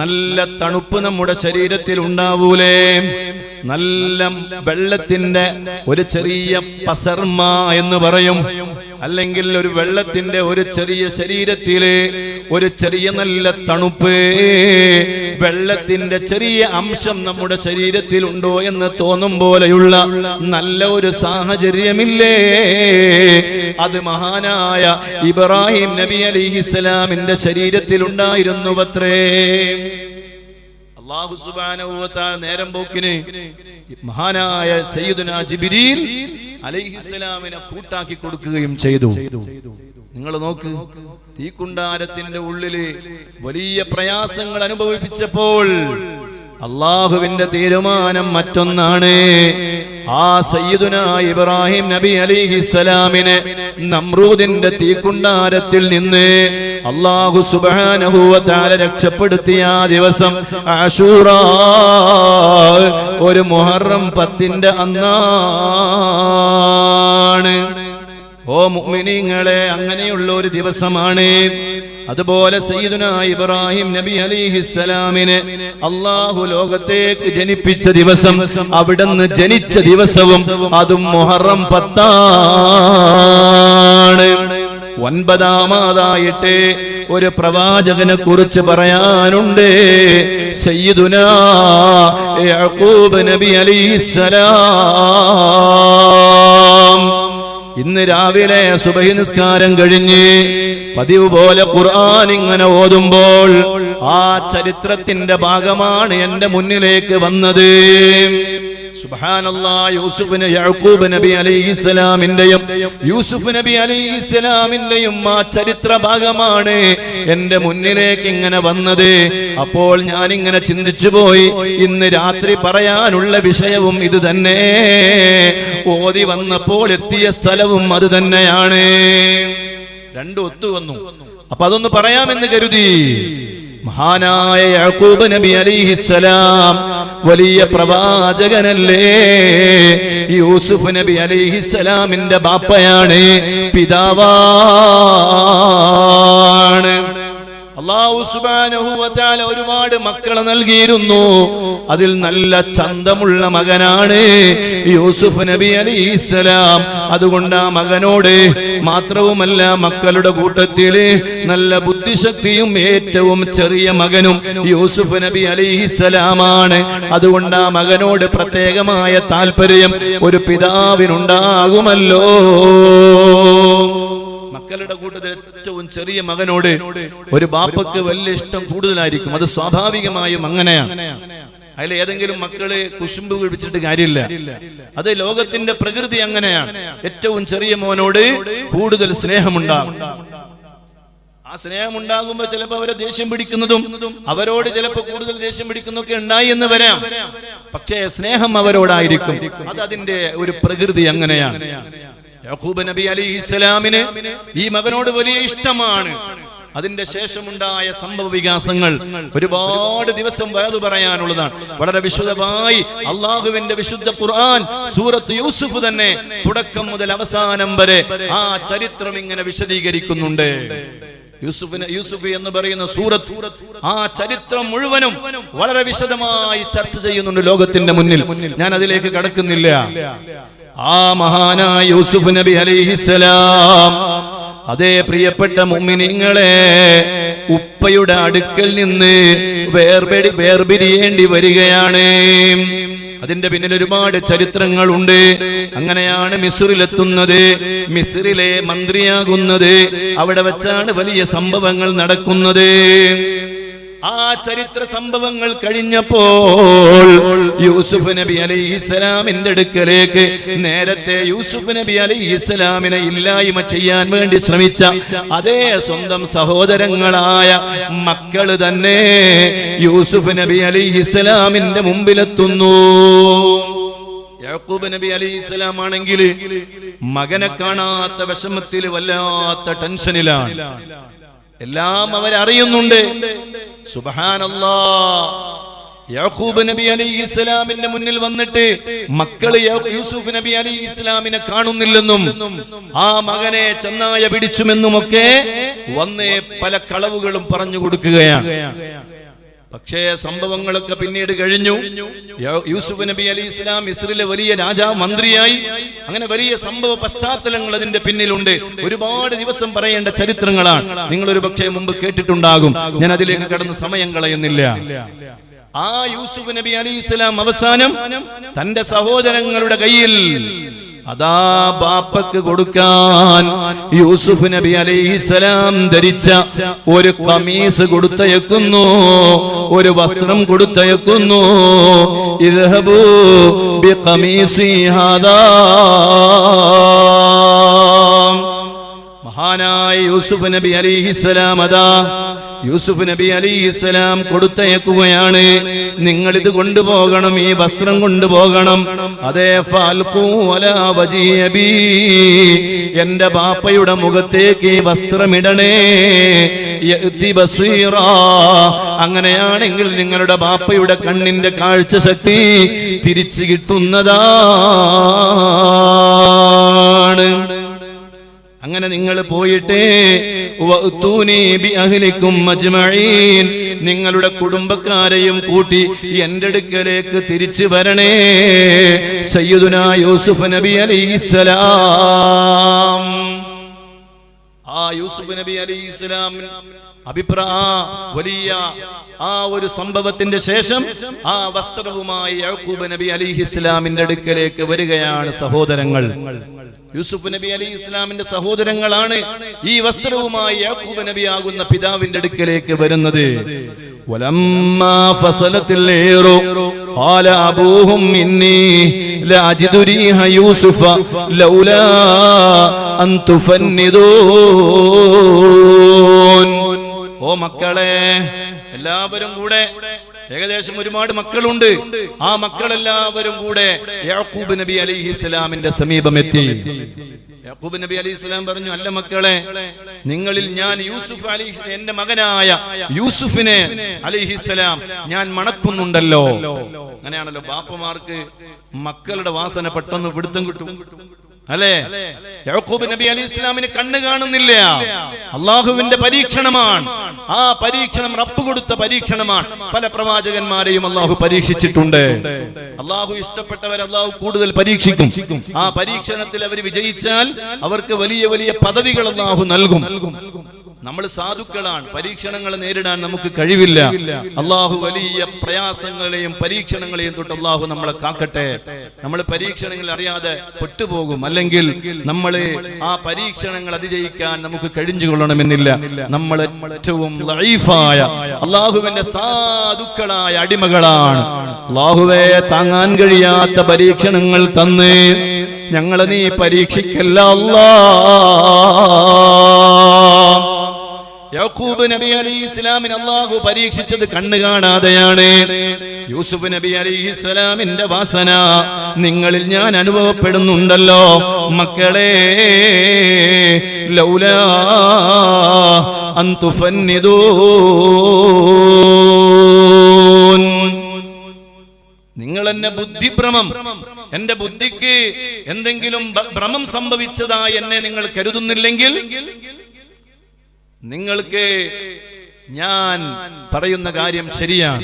നല്ല തണുപ്പ് നമ്മുടെ ശരീരത്തിൽ ഉണ്ടാവൂലേ? നല്ല വെള്ളത്തിന്റെ ഒരു ചെറിയ പസർമ എന്ന് പറയും, അല്ലെങ്കിൽ ഒരു വെള്ളത്തിന്റെ ഒരു ചെറിയ ശരീരത്തില് ഒരു ചെറിയ നല്ല തണുപ്പ്, വെള്ളത്തിന്റെ ചെറിയ അംശം നമ്മുടെ ശരീരത്തിൽ ഉണ്ടോ എന്ന് തോന്നും പോലെയുള്ള നല്ല ഒരു സാഹചര്യമില്ലേ? അത് മഹാനായ ഇബ്രാഹിം നബി അലൈഹിസ്സലാമിന്റെ ശരീരത്തിൽ ഉണ്ടായിരുന്നുവത്രേ. അല്ലാഹു സുബ്ഹാനഹു വ തആല നേരം പോക്കിന് മഹാനായ സയ്യിദുനാ ജിബ്രീൽ അലൈഹിസ്സലാമിനെ കൂട്ടാക്കി കൊടുക്കുകയും ചെയ്തു. നിങ്ങൾ നോക്ക്, തീക്കുണ്ടാരത്തിന്റെ ഉള്ളില് വലിയ പ്രയാസങ്ങൾ അനുഭവിപ്പിച്ചപ്പോൾ അള്ളാഹുവിന്റെ തീരുമാനം മറ്റൊന്നാണ്. ആ സയ്യിദുനാ ഇബ്രാഹിം നബി അലൈഹിസ്സലാമിനെ നമ്രൂദിന്റെ തീക്കുണ്ടാരത്തിൽ നിന്ന് അല്ലാഹു സുബ്ഹാനഹു വ തആല രക്ഷപ്പെടുത്തിയ ദിവസം ആശൂറാ, ഒരു മുഹറം 10 അന്നാണ്. ഓ മുഅ്മിനീങ്ങളെ, അങ്ങനെയുള്ള ഒരു ദിവസമാണ്. അതുപോലെ സയ്യിദുനാ ഇബ്രാഹിം നബി അലൈഹിസ്സലാമിനെ അല്ലാഹു ലോകത്തേക്ക് ജനിപ്പിച്ച ദിവസം, അവിടുന്ന് ജനിച്ച ദിവസവും അതും മുഹറം 10 ആണ്. 9-ാമതായിട്ട് ഒരു പ്രവാചകനെ കുറിച്ച് പറയാനുണ്ട്. സയ്യിദുനാ യഅഖൂബ് നബി അലൈഹിസ്സലാം. ഇന്ന് രാവിലെ സുബഹി നിസ്കാരം കഴിഞ്ഞ് പതിവ് പോലെ ഖുർആൻ ഇങ്ങനെ ഓതുമ്പോൾ ആ ചരിത്രത്തിന്റെ ഭാഗമാണ് എന്റെ മുന്നിലേക്ക് വന്നത്. സുബ്ഹാനല്ലാഹ്, യാഖൂബ് നബി അലൈഹിസ്സലാമിന്റെയും യൂസുഫ് നബി അലൈഹിസ്സലാമിന്റെയും ആ ചരിത്ര ഭാഗമാണ് എന്റെ മുന്നിലേക്ക് ഇങ്ങനെ വന്നത്. അപ്പോൾ ഞാൻ ഇങ്ങനെ ചിന്തിച്ചു പോയി, ഇന്ന് രാത്രി പറയാനുള്ള വിഷയവും ഇത് തന്നെ, ഓതി വന്നപ്പോൾ എത്തിയ സ്ഥലവും അത് തന്നെയാണ്. രണ്ടും ഒത്തു വന്നു. അപ്പൊ അതൊന്ന് പറയാമെന്ന് കരുതി. മഹാനായ യാഖൂബ് നബി അലൈഹിസ്സലാം വലിയ പ്രവാചകനല്ലേ? യൂസുഫ് നബി അലൈഹിസ്സലാമിന്റെ ബാപ്പയാണ്, പിതാവാണ്. അല്ലാഹു സുബ്ഹാനഹു വ തആല ഒരുപാട് മക്കളെ നൽകിയിരുന്നു. അതിൽ നല്ല ചന്തമുള്ള മകനാണ് യൂസുഫ് നബി അലൈഹിസ്സലാം. അതുകൊണ്ട് ആ മകനോട് മാത്രവുമല്ല, മക്കളുടെ കൂട്ടത്തിൽ നല്ല ബുദ്ധിശക്തിയും ഏറ്റവും ചെറിയ മകനും യൂസുഫ് നബി അലൈഹിസ്സലാമാണ്. അതുകൊണ്ട് ആ മകനോട് പ്രത്യേകമായ താല്പര്യം ഒരു പിതാവിനുണ്ടാകുമല്ലോ. മക്കളുടെ കൂട്ടത്തിൽ ഏറ്റവും ചെറിയ മകനോട് ഒരു ബാപ്പക്ക് വലിയ ഇഷ്ടം കൂടുതലായിരിക്കും. അത് സ്വാഭാവികമായും അങ്ങനെയാണ്. അതിൽ ഏതെങ്കിലും മക്കള് കുശുമ്പ് പിടിച്ചിട്ട് കാര്യമില്ല. അത് ലോകത്തിന്റെ പ്രകൃതി അങ്ങനെയാണ്. ഏറ്റവും ചെറിയ മോനോട് കൂടുതൽ സ്നേഹമുണ്ടാകും. ആ സ്നേഹമുണ്ടാകുമ്പോ ചിലപ്പോ അവരെ ദേഷ്യം പിടിക്കുന്നതും അവരോട് ചിലപ്പോ കൂടുതൽ ദേഷ്യം പിടിക്കുന്നൊക്കെ ഉണ്ടായി എന്ന് വരാം. പക്ഷേ സ്നേഹം അവരോടായിരിക്കും. അത് അതിന്റെ ഒരു പ്രകൃതി അങ്ങനെയാണ്. യാഖൂബ് നബി അലൈഹിസ്സലാമിന് ഈ മകനോട് വലിയ ഇഷ്ടമാണ്. അതിന്റെ ശേഷമുണ്ടായ സംഭവ വികാസങ്ങൾ ഒരുപാട് ദിവസം വയത് പറയാനുള്ളതാണ്. വളരെ വിശദമായി അള്ളാഹുവിന്റെ വിശുദ്ധ ഖുർആൻ സൂറത്ത് യൂസുഫ് തന്നെ തുടക്കം മുതൽ അവസാനം വരെ ആ ചരിത്രം ഇങ്ങനെ വിശദീകരിക്കുന്നുണ്ട്. യൂസുഫ് എന്ന് പറയുന്ന സൂറത്ത് ആ ചരിത്രം മുഴുവനും വളരെ വിശദമായി ചർച്ച ചെയ്യുന്നുണ്ട് ലോകത്തിന്റെ മുന്നിൽ. ഞാൻ അതിലേക്ക് കടക്കുന്നില്ല. ആ മഹാനായ യൂസുഫ് നബി അലൈഹിസ്സലാം, അതേ പ്രിയപ്പെട്ട മുഅ്മിനീങ്ങളെ, ഉപ്പയുടെ അടുക്കൽ നിന്ന് വേർപിരിയേണ്ടി വരികയാണ്. അതിന്റെ പിന്നിൽ ഒരുപാട് ചരിത്രങ്ങളുണ്ട്. അങ്ങനെയാണ് മിസ്റിലെത്തുന്നത്, മിസ്റിലെ മന്ത്രിയാകുന്നത്. അവിടെ വെച്ചാണ് വലിയ സംഭവങ്ങൾ നടക്കുന്നത്. ആ ചരിത്ര സംഭവങ്ങൾ കഴിഞ്ഞപ്പോൾ യൂസുഫ് നബി അലൈഹിസ്സലാമിന്റെ അടുക്കലേക്ക് നേരത്തെ യൂസുഫ് നബി അലൈഹിസ്സലാമിനെ ഇല്ലായ്മ ചെയ്യാൻ വേണ്ടി ശ്രമിച്ച അതേ സ്വന്തം സഹോദരങ്ങളായ മക്കള് തന്നെ യൂസുഫ് നബി അലൈഹിസ്സലാമിന്റെ മുമ്പിലെത്തുന്നു. യാഖൂബ് നബി അലൈഹിസ്സലാം ആണെങ്കിൽ മകനെ കാണാത്ത വിഷമത്തിൽ വല്ലാത്ത ടെൻഷനിലാണ്. എല്ലാം അവരറിയുന്നുണ്ട്. സുബ്ഹാനല്ലാഹ്, യാഖൂബ് നബി അലൈഹിസ്സലാമിന്റെ മുന്നിൽ വന്നിട്ട് മക്കള് യൂസുഫ് നബി അലൈഹിസ്സലാമിനെ കാണുന്നില്ലെന്നും ആ മകനെ ചെന്നായ പിടിച്ചുമെന്നുമൊക്കെ വന്ന് പല കളവുകളും പറഞ്ഞു കൊടുക്കുകയാണ്. പക്ഷേ സംഭവങ്ങളൊക്കെ പിന്നീട് കഴിഞ്ഞു. യൂസുഫ് നബി അലൈഹിസ്സലാം മിസ്രിലെ വലിയ രാജാവ്, മന്ത്രിയായി. അങ്ങനെ വലിയ സംഭവ പശ്ചാത്തലങ്ങൾ അതിന്റെ പിന്നിലുണ്ട്. ഒരുപാട് ദിവസം പറയേണ്ട ചരിത്രങ്ങളാണ്. നിങ്ങൾ ഒരു പക്ഷേ മുമ്പ് കേട്ടിട്ടുണ്ടാകും. ഞാൻ അതിലേക്ക് കടന്ന് സമയം കളയുന്നില്ല. ആ യൂസുഫ് നബി അലൈഹിസ്സലാം അവസാനം തന്റെ സഹോദരങ്ങളുടെ കയ്യിൽ അതാ ബാപ്പക്ക് കൊടുക്കാൻ യൂസുഫ് നബി അലൈഹിസ്സലാം ധരിച്ച ഒരു ഖമീസ് കൊടുത്തയക്കുന്നു, ഒരു വസ്ത്രം കൊടുത്തയക്കുന്നു. ഇദ്ഹബൂ ബിഖമീസി ഹാദാ. മഹാനായ യൂസുഫ് നബി അലൈഹിസ്സലാം അതാ യൂസുഫ് നബി അലൈഹിസ്സലാം കൊടുത്തയക്കുകയാണ്, നിങ്ങൾ ഇത് കൊണ്ടുപോകണം, ഈ വസ്ത്രം കൊണ്ടുപോകണം. അതേ ഫൽഖൂ അലാ വജി അബീ, എന്റെ ബാപ്പയുടെ മുഖത്തേക്ക് ഈ വസ്ത്രമിടണേ. യഅതി ബസീറാ, അങ്ങനെയാണെങ്കിൽ നിങ്ങളുടെ ബാപ്പയുടെ കണ്ണിന്റെ കാഴ്ച ശക്തി തിരിച്ചു കിട്ടുന്നതാണ്. അങ്ങനെ നിങ്ങൾ പോയിട്ട് വഅ്തൂനി ബിഅഹ്ലികും അജ്മഈൻ, നിങ്ങളുടെ കുടുംബക്കാരെയും കൂട്ടി എൻ്റെ അടുക്കലേക്ക് തിരിച്ചു വരണേ. സയ്യിദുനാ യൂസുഫ് നബി അലൈഹിസ്സലാം, ആ യൂസുഫ് നബി അലൈഹിസ്സലാം വലിയ ആ ഒരു സംഭവത്തിന്റെ ശേഷം ആ വസ്ത്രവുമായി യാക്കൂബ് നബി അലൈഹിസ്സലാമിന്റെ അടുക്കലേക്ക് വരികയാണ് സഹോദരങ്ങൾ. യൂസുഫ് നബി അലൈഹി ഇസ്ലാമിന്റെ സഹോദരങ്ങളാണ് ഈ വസ്ത്രവുമായി യാക്കൂബ് നബി ആകുന്ന പിതാവിന്റെ അടുക്കലേക്ക് വരുന്നത്. വലമ്മാ ഫസലത്തിൽ ലൈറു ഖാല അബൂഹും ഇന്നി ലഅജിദു റീഹ യൂസുഫ ലൗലാ അൻ തുഫന്നിദൂൻ. ഓ മക്കളെ, എല്ലാവരും കൂടെ, ഏകദേശം ഒരുപാട് മക്കളുണ്ട്, ആ മക്കളെല്ലാവരും കൂടെ യാക്കൂബ് നബി അലൈഹിസ്സലാമിന്റെ സമീപമെത്തി. യാക്കൂബ് നബി അലൈഹിസ്സലാം പറഞ്ഞു, അല്ല മക്കളെ, നിങ്ങളിൽ ഞാൻ യൂസുഫ് എന്റെ മകനായ യൂസുഫിനെ അലൈഹിസ്സലാം ഞാൻ മണക്കുന്നുണ്ടല്ലോ. അങ്ങനെയാണല്ലോ ബാപ്പമാർക്ക് മക്കളുടെ വാസന പെട്ടെന്ന് പിടുത്തം കിട്ടും, അല്ലേ? യാക്കൂബ് നബി അലൈഹി ഇസ്ലാമിന് കണ്ണ് കാണുന്നില്ല, അള്ളാഹുവിന്റെ പരീക്ഷണമാണ്. ആ പരീക്ഷണം റബ്ബ് കൊടുത്ത പരീക്ഷണമാണ്. പല പ്രവാചകന്മാരെയും അള്ളാഹു പരീക്ഷിച്ചിട്ടുണ്ട്. അള്ളാഹു ഇഷ്ടപ്പെട്ടവരെ അള്ളാഹു കൂടുതൽ പരീക്ഷിക്കും. ആ പരീക്ഷണത്തിൽ അവർ വിജയിച്ചാൽ അവർക്ക് വലിയ വലിയ പദവികൾ അള്ളാഹു നൽകും. നമ്മൾ സാധുക്കളാണ്, പരീക്ഷണങ്ങൾ നേരിടാൻ നമുക്ക് കഴിവില്ല. അള്ളാഹു വലിയ പ്രയാസങ്ങളെയും പരീക്ഷണങ്ങളെയും തൊട്ട് അള്ളാഹു നമ്മളെ കാക്കട്ടെ. നമ്മൾ പരീക്ഷണങ്ങൾ അറിയാതെ പെട്ടുപോകും, അല്ലെങ്കിൽ നമ്മൾ ആ പരീക്ഷണങ്ങൾ അതിജയിക്കാൻ നമുക്ക് കഴിഞ്ഞുകൊള്ളണമെന്നില്ല. നമ്മൾ ഏറ്റവും ലഈഫായ അള്ളാഹുവിന്റെ സാധുക്കളായ അടിമകളാണ്. അള്ളാഹുവേ, താങ്ങാൻ കഴിയാത്ത പരീക്ഷണങ്ങൾ തന്ന് ഞങ്ങളെ നീ പരീക്ഷിക്കല്ല അല്ലാഹ്. യാക്കൂബ് നബി അലൈഹിസ്സലാമിനെ അല്ലാഹു പരീക്ഷിച്ചത് കണ്ണ് കാണാതെയാണ്. യൂസുഫ് നബി അലൈഹിസ്സലാമിന്റെ വാസന നിങ്ങളിൽ ഞാൻ അനുഭവപ്പെടുന്നുണ്ടല്ലോ മക്കളെ. ലൗലാ അൻ തുഫന്നിദൂൻ, നിങ്ങൾ എന്നെ ബുദ്ധിഭ്രമം, എന്റെ ബുദ്ധിക്ക് എന്തെങ്കിലും ഭ്രമം സംഭവിച്ചതായി എന്നെ നിങ്ങൾ കരുതുന്നില്ലെങ്കിൽ നിങ്ങൾക്ക് ഞാൻ പറയുന്ന കാര്യം ശരിയാണ്.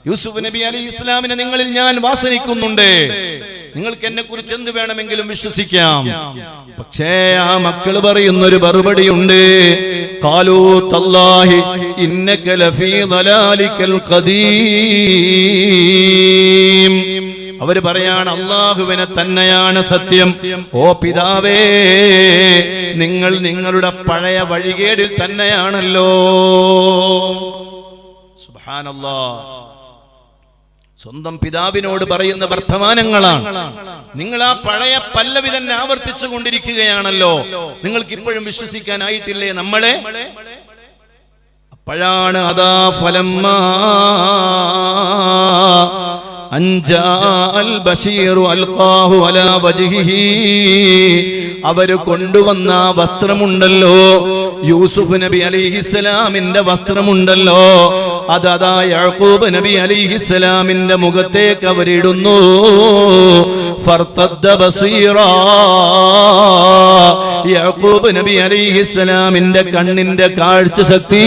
യൂസുഫ് നബി അലൈഹി ഇസ്ലാമിനെ നിങ്ങളിൽ ഞാൻ വാസനിക്കുന്നുണ്ട്. നിങ്ങൾക്ക് എന്നെ കുറിച്ച് എന്ത് വേണമെങ്കിലും വിശ്വസിക്കാം. പക്ഷേ ആ മക്കള് പറയുന്നൊരു മറുപടിയുണ്ട്. ഖാലൂ തല്ലാഹി ഇന്നക ലഫീ ളലാലികൽ ഖദീം. അവര് പറയാണ്, അള്ളാഹുവിനെ തന്നെയാണ് സത്യം. ഓ പിതാവേ, നിങ്ങൾ നിങ്ങളുടെ പഴയ വഴികേടിൽ തന്നെയാണല്ലോ. സുബ്ഹാനല്ലാഹ്, സ്വന്തം പിതാവിനോട് പറയുന്ന വർത്തമാനങ്ങളാണ്. നിങ്ങൾ ആ പഴയ പല്ലവി തന്നെ ആവർത്തിച്ചു കൊണ്ടിരിക്കുകയാണല്ലോ. നിങ്ങൾക്ക് ഇപ്പോഴും വിശ്വസിക്കാനായിട്ടില്ലേ നമ്മളെ? അപ്പോഴാണ് അതാ ഫലമ്മാ അൻജാഅൽ ബശീറു അൽഖാഹു അലാ വജ്ഹിഹി, അവര് കൊണ്ടുവന്ന വസ്ത്രമുണ്ടല്ലോ, യൂസുഫ് നബി അലൈഹിസ്സലാമിന്റെ വസ്ത്രമുണ്ടല്ലോ, അതാ യാക്കൂബ് നബി അലൈഹിസ്സലാമിന്റെ മുഖത്തേക്ക് അവരിടുന്നു. ഫർതദ്ദ ബസീറാ, യാക്കൂബ് നബി അലൈഹിസ്സലാമിന്റെ കണ്ണിന്റെ കാഴ്ച ശക്തി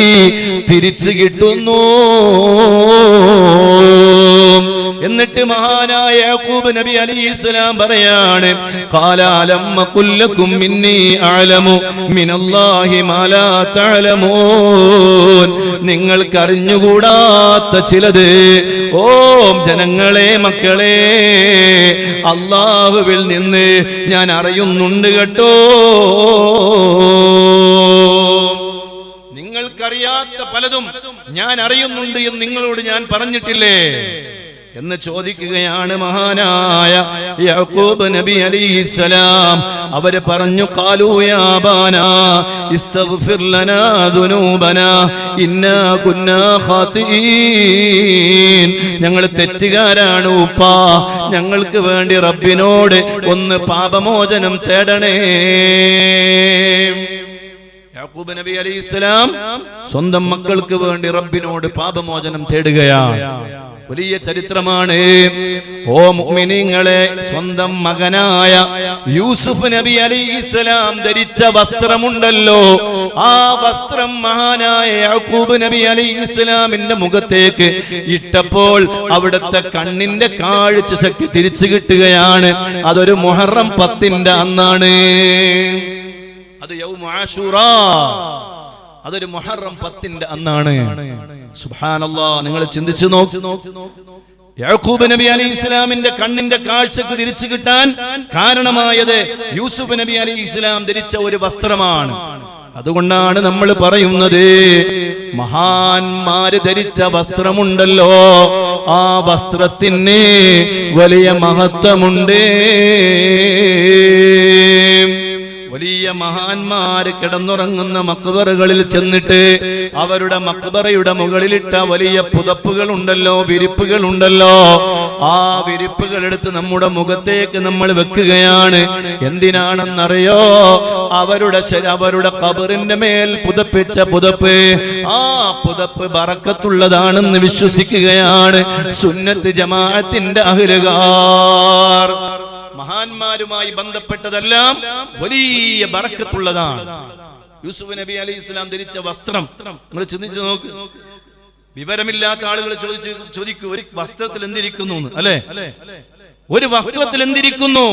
തിരിച്ചു കിട്ടുന്നു. എന്നിട്ട് മഹാനായ യാക്കൂബ് നബി അലൈഹിസ്സലാം പറയാണ്, ഖാല ലം ഖുൽ ലക്കും ഇന്നി അഅലമു മിനല്ലാഹി മാ ലാ തഅലമൂൻ. നിങ്ങൾക്ക് അറിഞ്ഞുകൂടാത്ത ചിലത് ഓ ജനങ്ങളെ, മക്കളെ, അല്ലാഹുവിൽ നിന്ന് ഞാൻ അറിയുന്നുണ്ട് കേട്ടോ. നിങ്ങൾക്കറിയാത്ത പലതും ഞാൻ അറിയുന്നുണ്ട് എന്ന് നിങ്ങളോട് ഞാൻ പറഞ്ഞിട്ടില്ലേ എന്ന് ചോദിക്കുകയാണ് മഹാനായ യാക്കൂബ് നബി അലൈഹിസ്സലാം. അവര് പറഞ്ഞു, ഖാലൂ യാ അബാനാ ഇസ്തഗ്ഫിർ ലനാ ദുനൂബനാ ഇന്നാ കുന്നാ ഖാതിഈൻ. ഞങ്ങൾ തെറ്റുകാരാണ് ഉപ്പാ, ഞങ്ങൾക്ക് വേണ്ടി റബ്ബിനോട് ഒന്ന് പാപമോചനം തേടണേ. യാക്കൂബ് നബി അലൈഹിസ്സലാം സ്വന്തം മക്കൾക്ക് വേണ്ടി റബ്ബിനോട് പാപമോചനം തേടുകയാണ്. വലിയ ചരിത്രമാണ്. ഓ മുഅ്മിനീങ്ങളെ, സ്വന്തം മകനായ യൂസുഫ് നബി അലൈഹിസ്സലാം ധരിച്ച വസ്ത്രമുണ്ടല്ലോ, ആ വസ്ത്രം മഹാനായ യാക്കൂബ് നബി അലൈഹിസ്സലാമിന്റെ മുഖത്തേക്ക് ഇട്ടപ്പോൾ അവിടുത്തെ കണ്ണിന്റെ കാഴ്ച ശക്തി തിരിച്ചു കിട്ടുകയാണ്. അതൊരു മുഹറം 10 അന്നാണ്. അത് യൗമു ആശൂറാ, അതൊരു മുഹറം 10 അന്നാണ്. സുബ്ഹാനല്ലാഹ്, നിങ്ങൾ ചിന്തിച്ചു നോക്ക്. യാക്കൂബ് നബി അലൈഹിസ്സലാമിന്റെ കണ്ണിന്റെ കാഴ്ചക്ക് തിരിച്ചു കിട്ടാൻ കാരണമായത് യൂസുഫ് നബി അലൈഹിസ്സലാം ധരിച്ച ഒരു വസ്ത്രമാണ്. അതുകൊണ്ടാണ് നമ്മൾ പറയുന്നത്, മഹാന്മാര് ധരിച്ച വസ്ത്രമുണ്ടല്ലോ, ആ വസ്ത്രത്തിന് വലിയ മഹത്വമുണ്ട്. വലിയ മഹാന്മാര് കിടന്നുറങ്ങുന്ന മക്ബറകളിൽ ചെന്നിട്ട് അവരുടെ മക്ബറയുടെ മുകളിലിട്ട വലിയ പുതപ്പുകൾ ഉണ്ടല്ലോ, വിരിപ്പുകൾ ഉണ്ടല്ലോ, ആ വിരിപ്പുകൾ എടുത്ത് നമ്മുടെ മുഖത്തേക്ക് നമ്മൾ വെക്കുകയാണ്. എന്തിനാണെന്നറിയോ? അവരുടെ ഖബറിന്റെ മേൽ പുതപ്പിച്ച പുതപ്പ്, ആ പുതപ്പ് ബറക്കത്തുള്ളതാണെന്ന് വിശ്വസിക്കുകയാണ് സുന്നത്ത് ജമാഅത്തിന്റെ അഹ്ലുകാർ. മഹാന്മാരുമായി ബന്ധപ്പെട്ടതെല്ലാം വലിയ ബറക്കത്തുള്ളതാണ്. യൂസുഫ് നബി അലൈഹിസ്സലാം ധരിച്ച വസ്ത്രം നിങ്ങൾ ചിന്തിച്ചു നോക്ക്. വിവരമില്ലാത്ത ആളുകൾ ചോദിക്കൂ, ഒരു വസ്ത്രത്തിൽ എന്തിരിക്കുന്നു അല്ലെ? ഒരു വസ്ത്രത്തിൽ എന്തിരിക്കുന്നു?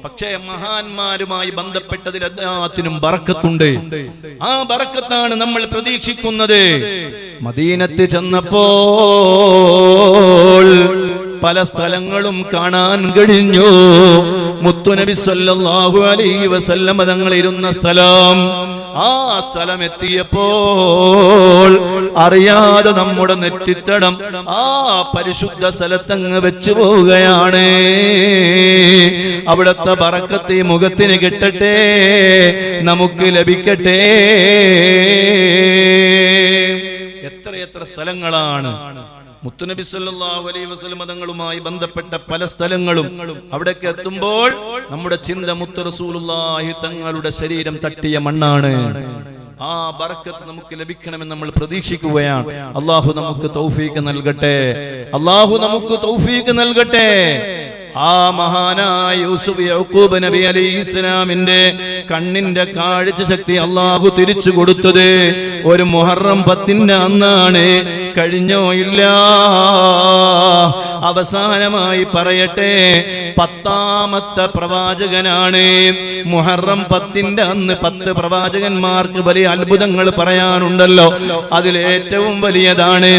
പക്ഷേ മഹാന്മാരുമായി ബന്ധപ്പെട്ടതിൽ എല്ലാത്തിനും ബറക്കത്തുണ്ട്. ആ ബറക്കത്താണ് നമ്മൾ പ്രതീക്ഷിക്കുന്നത്. മദീനത്ത് ചെന്നപ്പോൾ പല സ്ഥലങ്ങളും കാണാൻ കഴിഞ്ഞു. മുത്തുനബി സല്ലല്ലാഹു അലൈഹി വസല്ലം തങ്ങൾ ഇരുന്ന സ്ഥലം, ആ സ്ഥലം എത്തിയപ്പോൾ അറിയാതെ നമ്മുടെ നെറ്റിത്തടം ആ പരിശുദ്ധ സ്ഥലത്തങ്ങ് വെച്ചു പോവുകയാണ്. അവിടുത്തെ ബറക്കത്ത് ഈ മുഖത്തിന് കിട്ടട്ടെ, നമുക്ക് ലഭിക്കട്ടെ. എത്ര സ്ഥലങ്ങളാണ് മുത്തുനബി സല്ലല്ലാഹു അലൈഹി വസല്ലം തങ്ങളുമായി ബന്ധപ്പെട്ട പല സ്ഥലങ്ങളും. അവിടേക്ക് എത്തുമ്പോൾ നമ്മുടെ ചിന്ത മുത്തു റസൂലുള്ളാഹി തങ്ങളുടെ ശരീരം തട്ടിയ മണ്ണാണ്. ആ ബറക്കത്ത് നമുക്ക് ലഭിക്കണമെന്ന് നമ്മൾ പ്രതീക്ഷിക്കുകയാണ്. അല്ലാഹു നമുക്ക് തൗഫീഖ് നൽകട്ടെ, അല്ലാഹു നമുക്ക് തൗഫീഖ് നൽകട്ടെ. ആ മഹാനായ യൂസുഫ് യാക്കൂബ് നബി അലൈഹിസ്സലാമിന്റെ കണ്ണിന്റെ കാഴ്ച ശക്തി അല്ലാഹു തിരിച്ചു കൊടുത്തത് ഒരു മുഹറം 10 അന്നാണ്. കഴിഞ്ഞോ? ഇല്ല. അവസാനമായി പറയട്ടെ, 10ാമത്തെ പ്രവാചകനാണ്. മുഹറം 10 അന്ന് 10 പ്രവാചകന്മാർക്ക് വലിയ അത്ഭുതങ്ങൾ പറയാനുണ്ടല്ലോ. അതിലേറ്റവും വലിയതാണ്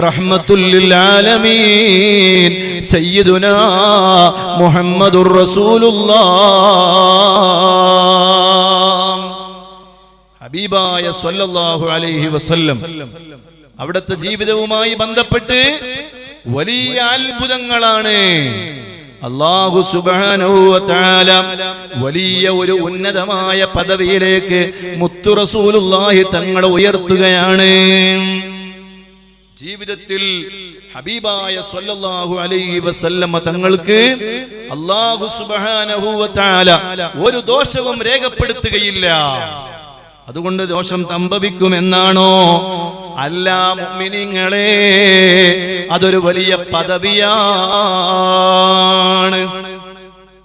റഹ്മത്തുൽ ലിൽ ആലമീൻ സയ്യിദുനാ മുഹമ്മദുർ റസൂലുള്ളാഹ്, ഹബീബായ സ്വല്ലല്ലാഹു അലൈഹി വസല്ലം. അവിടുത്തെ ജീവിതവുമായി ബന്ധപ്പെട്ട് വലിയ അത്ഭുതങ്ങളാണ്. അല്ലാഹു സുബ്ഹാനഹു വ തആല വലിയ ഒരു ഉന്നതമായ പദവിയിലേക്ക് മുത്തു റസൂലുള്ളാഹി തങ്ങളെ ഉയർത്തുകയാണ്. ജീവിതത്തിൽ ഹബീബായ സ്വല്ലല്ലാഹു അലൈഹി വസല്ലം തങ്ങൾക്ക് അല്ലാഹു സുബ്ഹാനഹു വ തആല ഒരു ദോഷവും രേഖപ്പെടുത്തുകയില്ല. അതുകൊണ്ട് ദോഷം സംഭവിക്കുമെന്നാണോ? അല്ല മുഅ്മിനീങ്ങളെ, അതൊരു വലിയ പദവിയാണ്.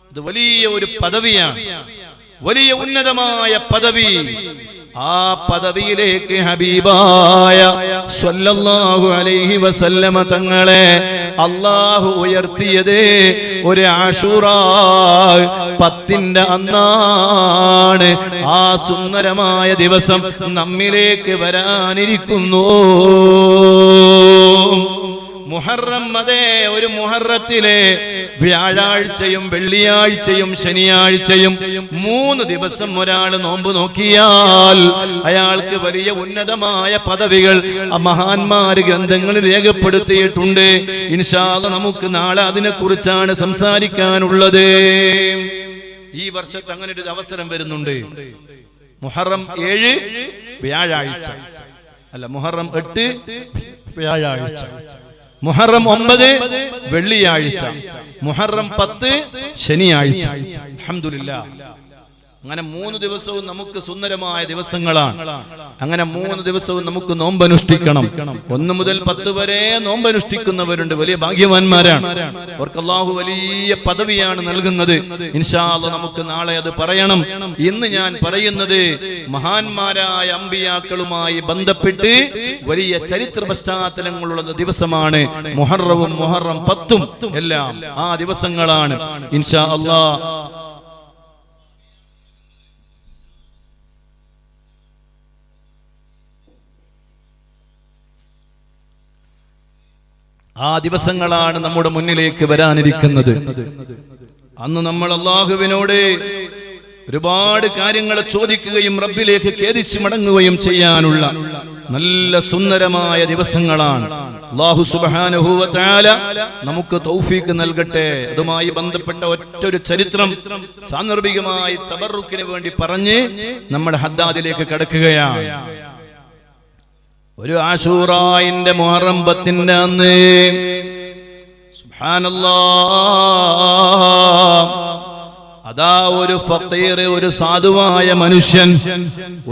അത് വലിയ ഒരു പദവിയാണ്, വലിയ ഉന്നതമായ പദവി. ആ പദവിയിലേക്ക് ഹബീബായ സ്വല്ലല്ലാഹു അലൈഹി വസല്ലമ തങ്ങളെ അല്ലാഹു ഉയർത്തിയത് ഒരു ആശൂറാ 10-ന്റെ അന്നാണ്. ആ സുന്ദരമായ ദിവസം നമ്മിലേക്ക് വരാനിരിക്കുന്നു. മുഹറം, അതേ ഒരു മുഹറത്തിലെ വ്യാഴാഴ്ചയും വെള്ളിയാഴ്ചയും ശനിയാഴ്ചയും 3 ദിവസം ഒരാൾ നോമ്പ് നോക്കിയാൽ അയാൾക്ക് വലിയ ഉന്നതമായ പദവികൾ മഹാന്മാര് ഗ്രന്ഥങ്ങളിൽ രേഖപ്പെടുത്തിയിട്ടുണ്ട്. ഇൻഷാ അല്ലാഹ് നമുക്ക് നാളെ അതിനെക്കുറിച്ചാണ് സംസാരിക്കാനുള്ളത്. ഈ വർഷത്തെ അങ്ങനെ ഒരു അവസരം വരുന്നുണ്ട്. മുഹറം 7 വ്യാഴാഴ്ച അല്ല, മുഹറം 8 വ്യാഴാഴ്ച, മുഹറം 9 വെള്ളിയാഴ്ച, മുഹറം 10 ശനിയാഴ്ച. അൽഹംദുലില്ലാഹ്. അങ്ങനെ 3 ദിവസവും നമുക്ക് സുന്ദരമായ ദിവസങ്ങളാണ്. അങ്ങനെ 3 ദിവസവും നമുക്ക് നോമ്പനുഷ്ഠിക്കണം. 1 മുതൽ 10 വരെ നോമ്പനുഷ്ഠിക്കുന്നവരുണ്ട്, വലിയ ഭാഗ്യവാന്മാരാണ്. അവർക്ക് അല്ലാഹു വലിയ പദവിയാണ് നൽകുന്നത്. ഇൻഷാ അല്ലാഹ് നമുക്ക് നാളെ അത് പറയണം. ഇന്ന് ഞാൻ പറയുന്നത് മഹാന്മാരായ അമ്പിയാക്കളുമായി ബന്ധപ്പെട്ട് വലിയ ചരിത്ര പശ്ചാത്തലങ്ങളുള്ള ദിവസമാണ്. മുഹറവും മുഹറം 10ഉം എല്ലാം ആ ദിവസങ്ങളാണ്. ഇൻഷാ അല്ലാഹ് ആ ദിവസങ്ങളാണ് നമ്മുടെ മുന്നിലേക്ക് വരാനിരിക്കുന്നത്. അന്ന് നമ്മൾ അല്ലാഹുവിനോട് ഒരുപാട് കാര്യങ്ങൾ ചോദിക്കുകയും റബ്ബിലേക്ക് ഖേദിച്ച് മടങ്ങുകയും ചെയ്യാനുള്ള നല്ല സുന്ദരമായ ദിവസങ്ങളാണ്. അല്ലാഹു സുബ്ഹാനഹു വ തആല നമുക്ക് തൗഫീഖ് നൽകട്ടെ. അതുമായി ബന്ധപ്പെട്ട ഒറ്റൊരു ചരിത്രം സാന്ദർഭികമായി തബറുക്കിന് വേണ്ടി പറഞ്ഞ് നമ്മുടെ ഹദ്ദാദിലേക്ക് കടക്കുകയാണ്. ഒരു ആശൂറായിന്റെ മുഹറം 10-ന്റെ അന്ന് സുബ്ഹാനല്ലാഹ്, അതാ ഒരു ഫഖീർ, ഒരു സാധുവായ മനുഷ്യൻ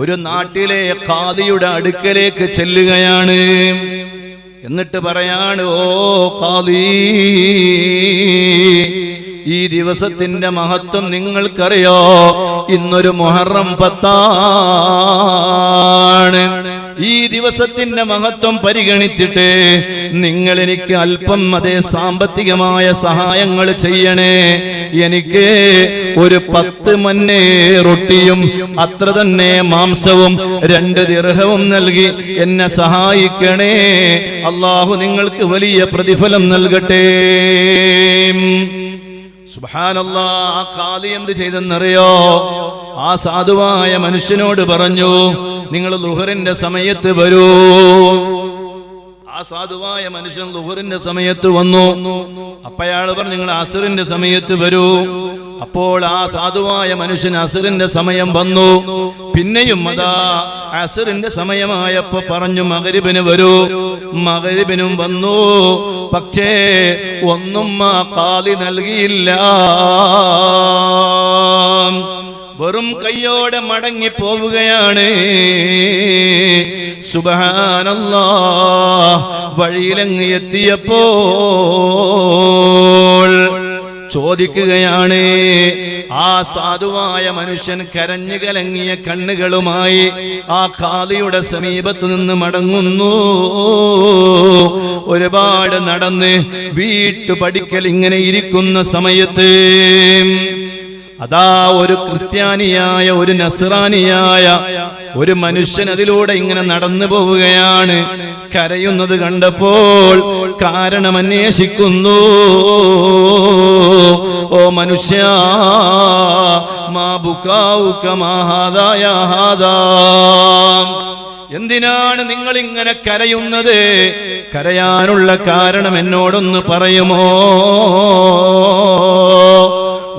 ഒരു നാട്ടിലെ ഖാദിയുടെ അടുക്കലേക്ക് ചെല്ലുകയാണ്. എന്നിട്ട് പറയാണ്, ഓ ഖാദി, ഈ ദിവസത്തിന്റെ മഹത്വം നിങ്ങൾക്കറിയോ? ഇന്നൊരു മുഹറം 10 ഈ ദിവസത്തിന്റെ മഹത്വം പരിഗണിച്ചിട്ട് നിങ്ങൾ എനിക്ക് അല്പം അതേ സാമ്പത്തികമായ സഹായങ്ങൾ ചെയ്യണേ. എനിക്ക് ഒരു 10 മന്നെ റൊട്ടിയും അത്ര തന്നെ മാംസവും 2 ദിർഹവും നൽകി എന്നെ സഹായിക്കണേ. അല്ലാഹു നിങ്ങൾക്ക് വലിയ പ്രതിഫലം നൽകട്ടെ. സുബ്ഹാനല്ലാഹ്. ആ ഖാദി എന്ത് ചെയ്തെന്നറിയോ? ആ സാധുവായ മനുഷ്യനോട് പറഞ്ഞു, നിങ്ങൾ ളുഹറിന്റെ സമയത്ത് വരൂ. ആ സാധുവായ മനുഷ്യൻ ളുഹറിന്റെ സമയത്ത് വന്നു. അപ്പയാൾ പറഞ്ഞു, നിങ്ങൾ അസ്റിന്റെ സമയത്ത് വരൂ. അപ്പോൾ ആ സാധുവായ മനുഷ്യൻ അസ്റിന്റെ സമയം വന്നു. പിന്നെയും അതാ അസ്റിന്റെ സമയമായപ്പോ പറഞ്ഞു, മഗ്രിബിന് വരൂ. മഗ്രിബിനും വന്നു. പക്ഷേ ഒന്നും ആ ഖാദി നൽകിയില്ല. വെറും കയ്യോടെ മടങ്ങി പോവുകയാണ്. സുബ്ഹാനല്ലാഹ്. വഴിയിലങ്ങ് എത്തിയപ്പോൾ ചോദിക്കുകയാണ്. ആ സാധുവായ മനുഷ്യൻ കരഞ്ഞു കലങ്ങിയ കണ്ണുകളുമായി ആ ഖാദിയുടെ സമീപത്ത് നിന്ന് മടങ്ങുന്നു. ഒരുപാട് നടന്ന് വീട്ടുപടിക്കൽ ഇങ്ങനെ ഇരിക്കുന്ന സമയത്ത് അതാ ഒരു ക്രിസ്ത്യാനിയായ, ഒരു നസ്രാനിയായ ഒരു മനുഷ്യൻ അതിലൂടെ ഇങ്ങനെ നടന്നു പോവുകയാണ്. കരയുന്നത് കണ്ടപ്പോൾ കാരണം അന്വേഷിക്കുന്നു. ഓ മനുഷ്യ, മാ ബുകാഉക മാ ഹാദാ യാ ഹാദാ, എന്തിനാണ് നിങ്ങൾ ഇങ്ങനെ കരയുന്നത്? കരയാനുള്ള കാരണം എന്നോടൊന്ന് പറയുമോ?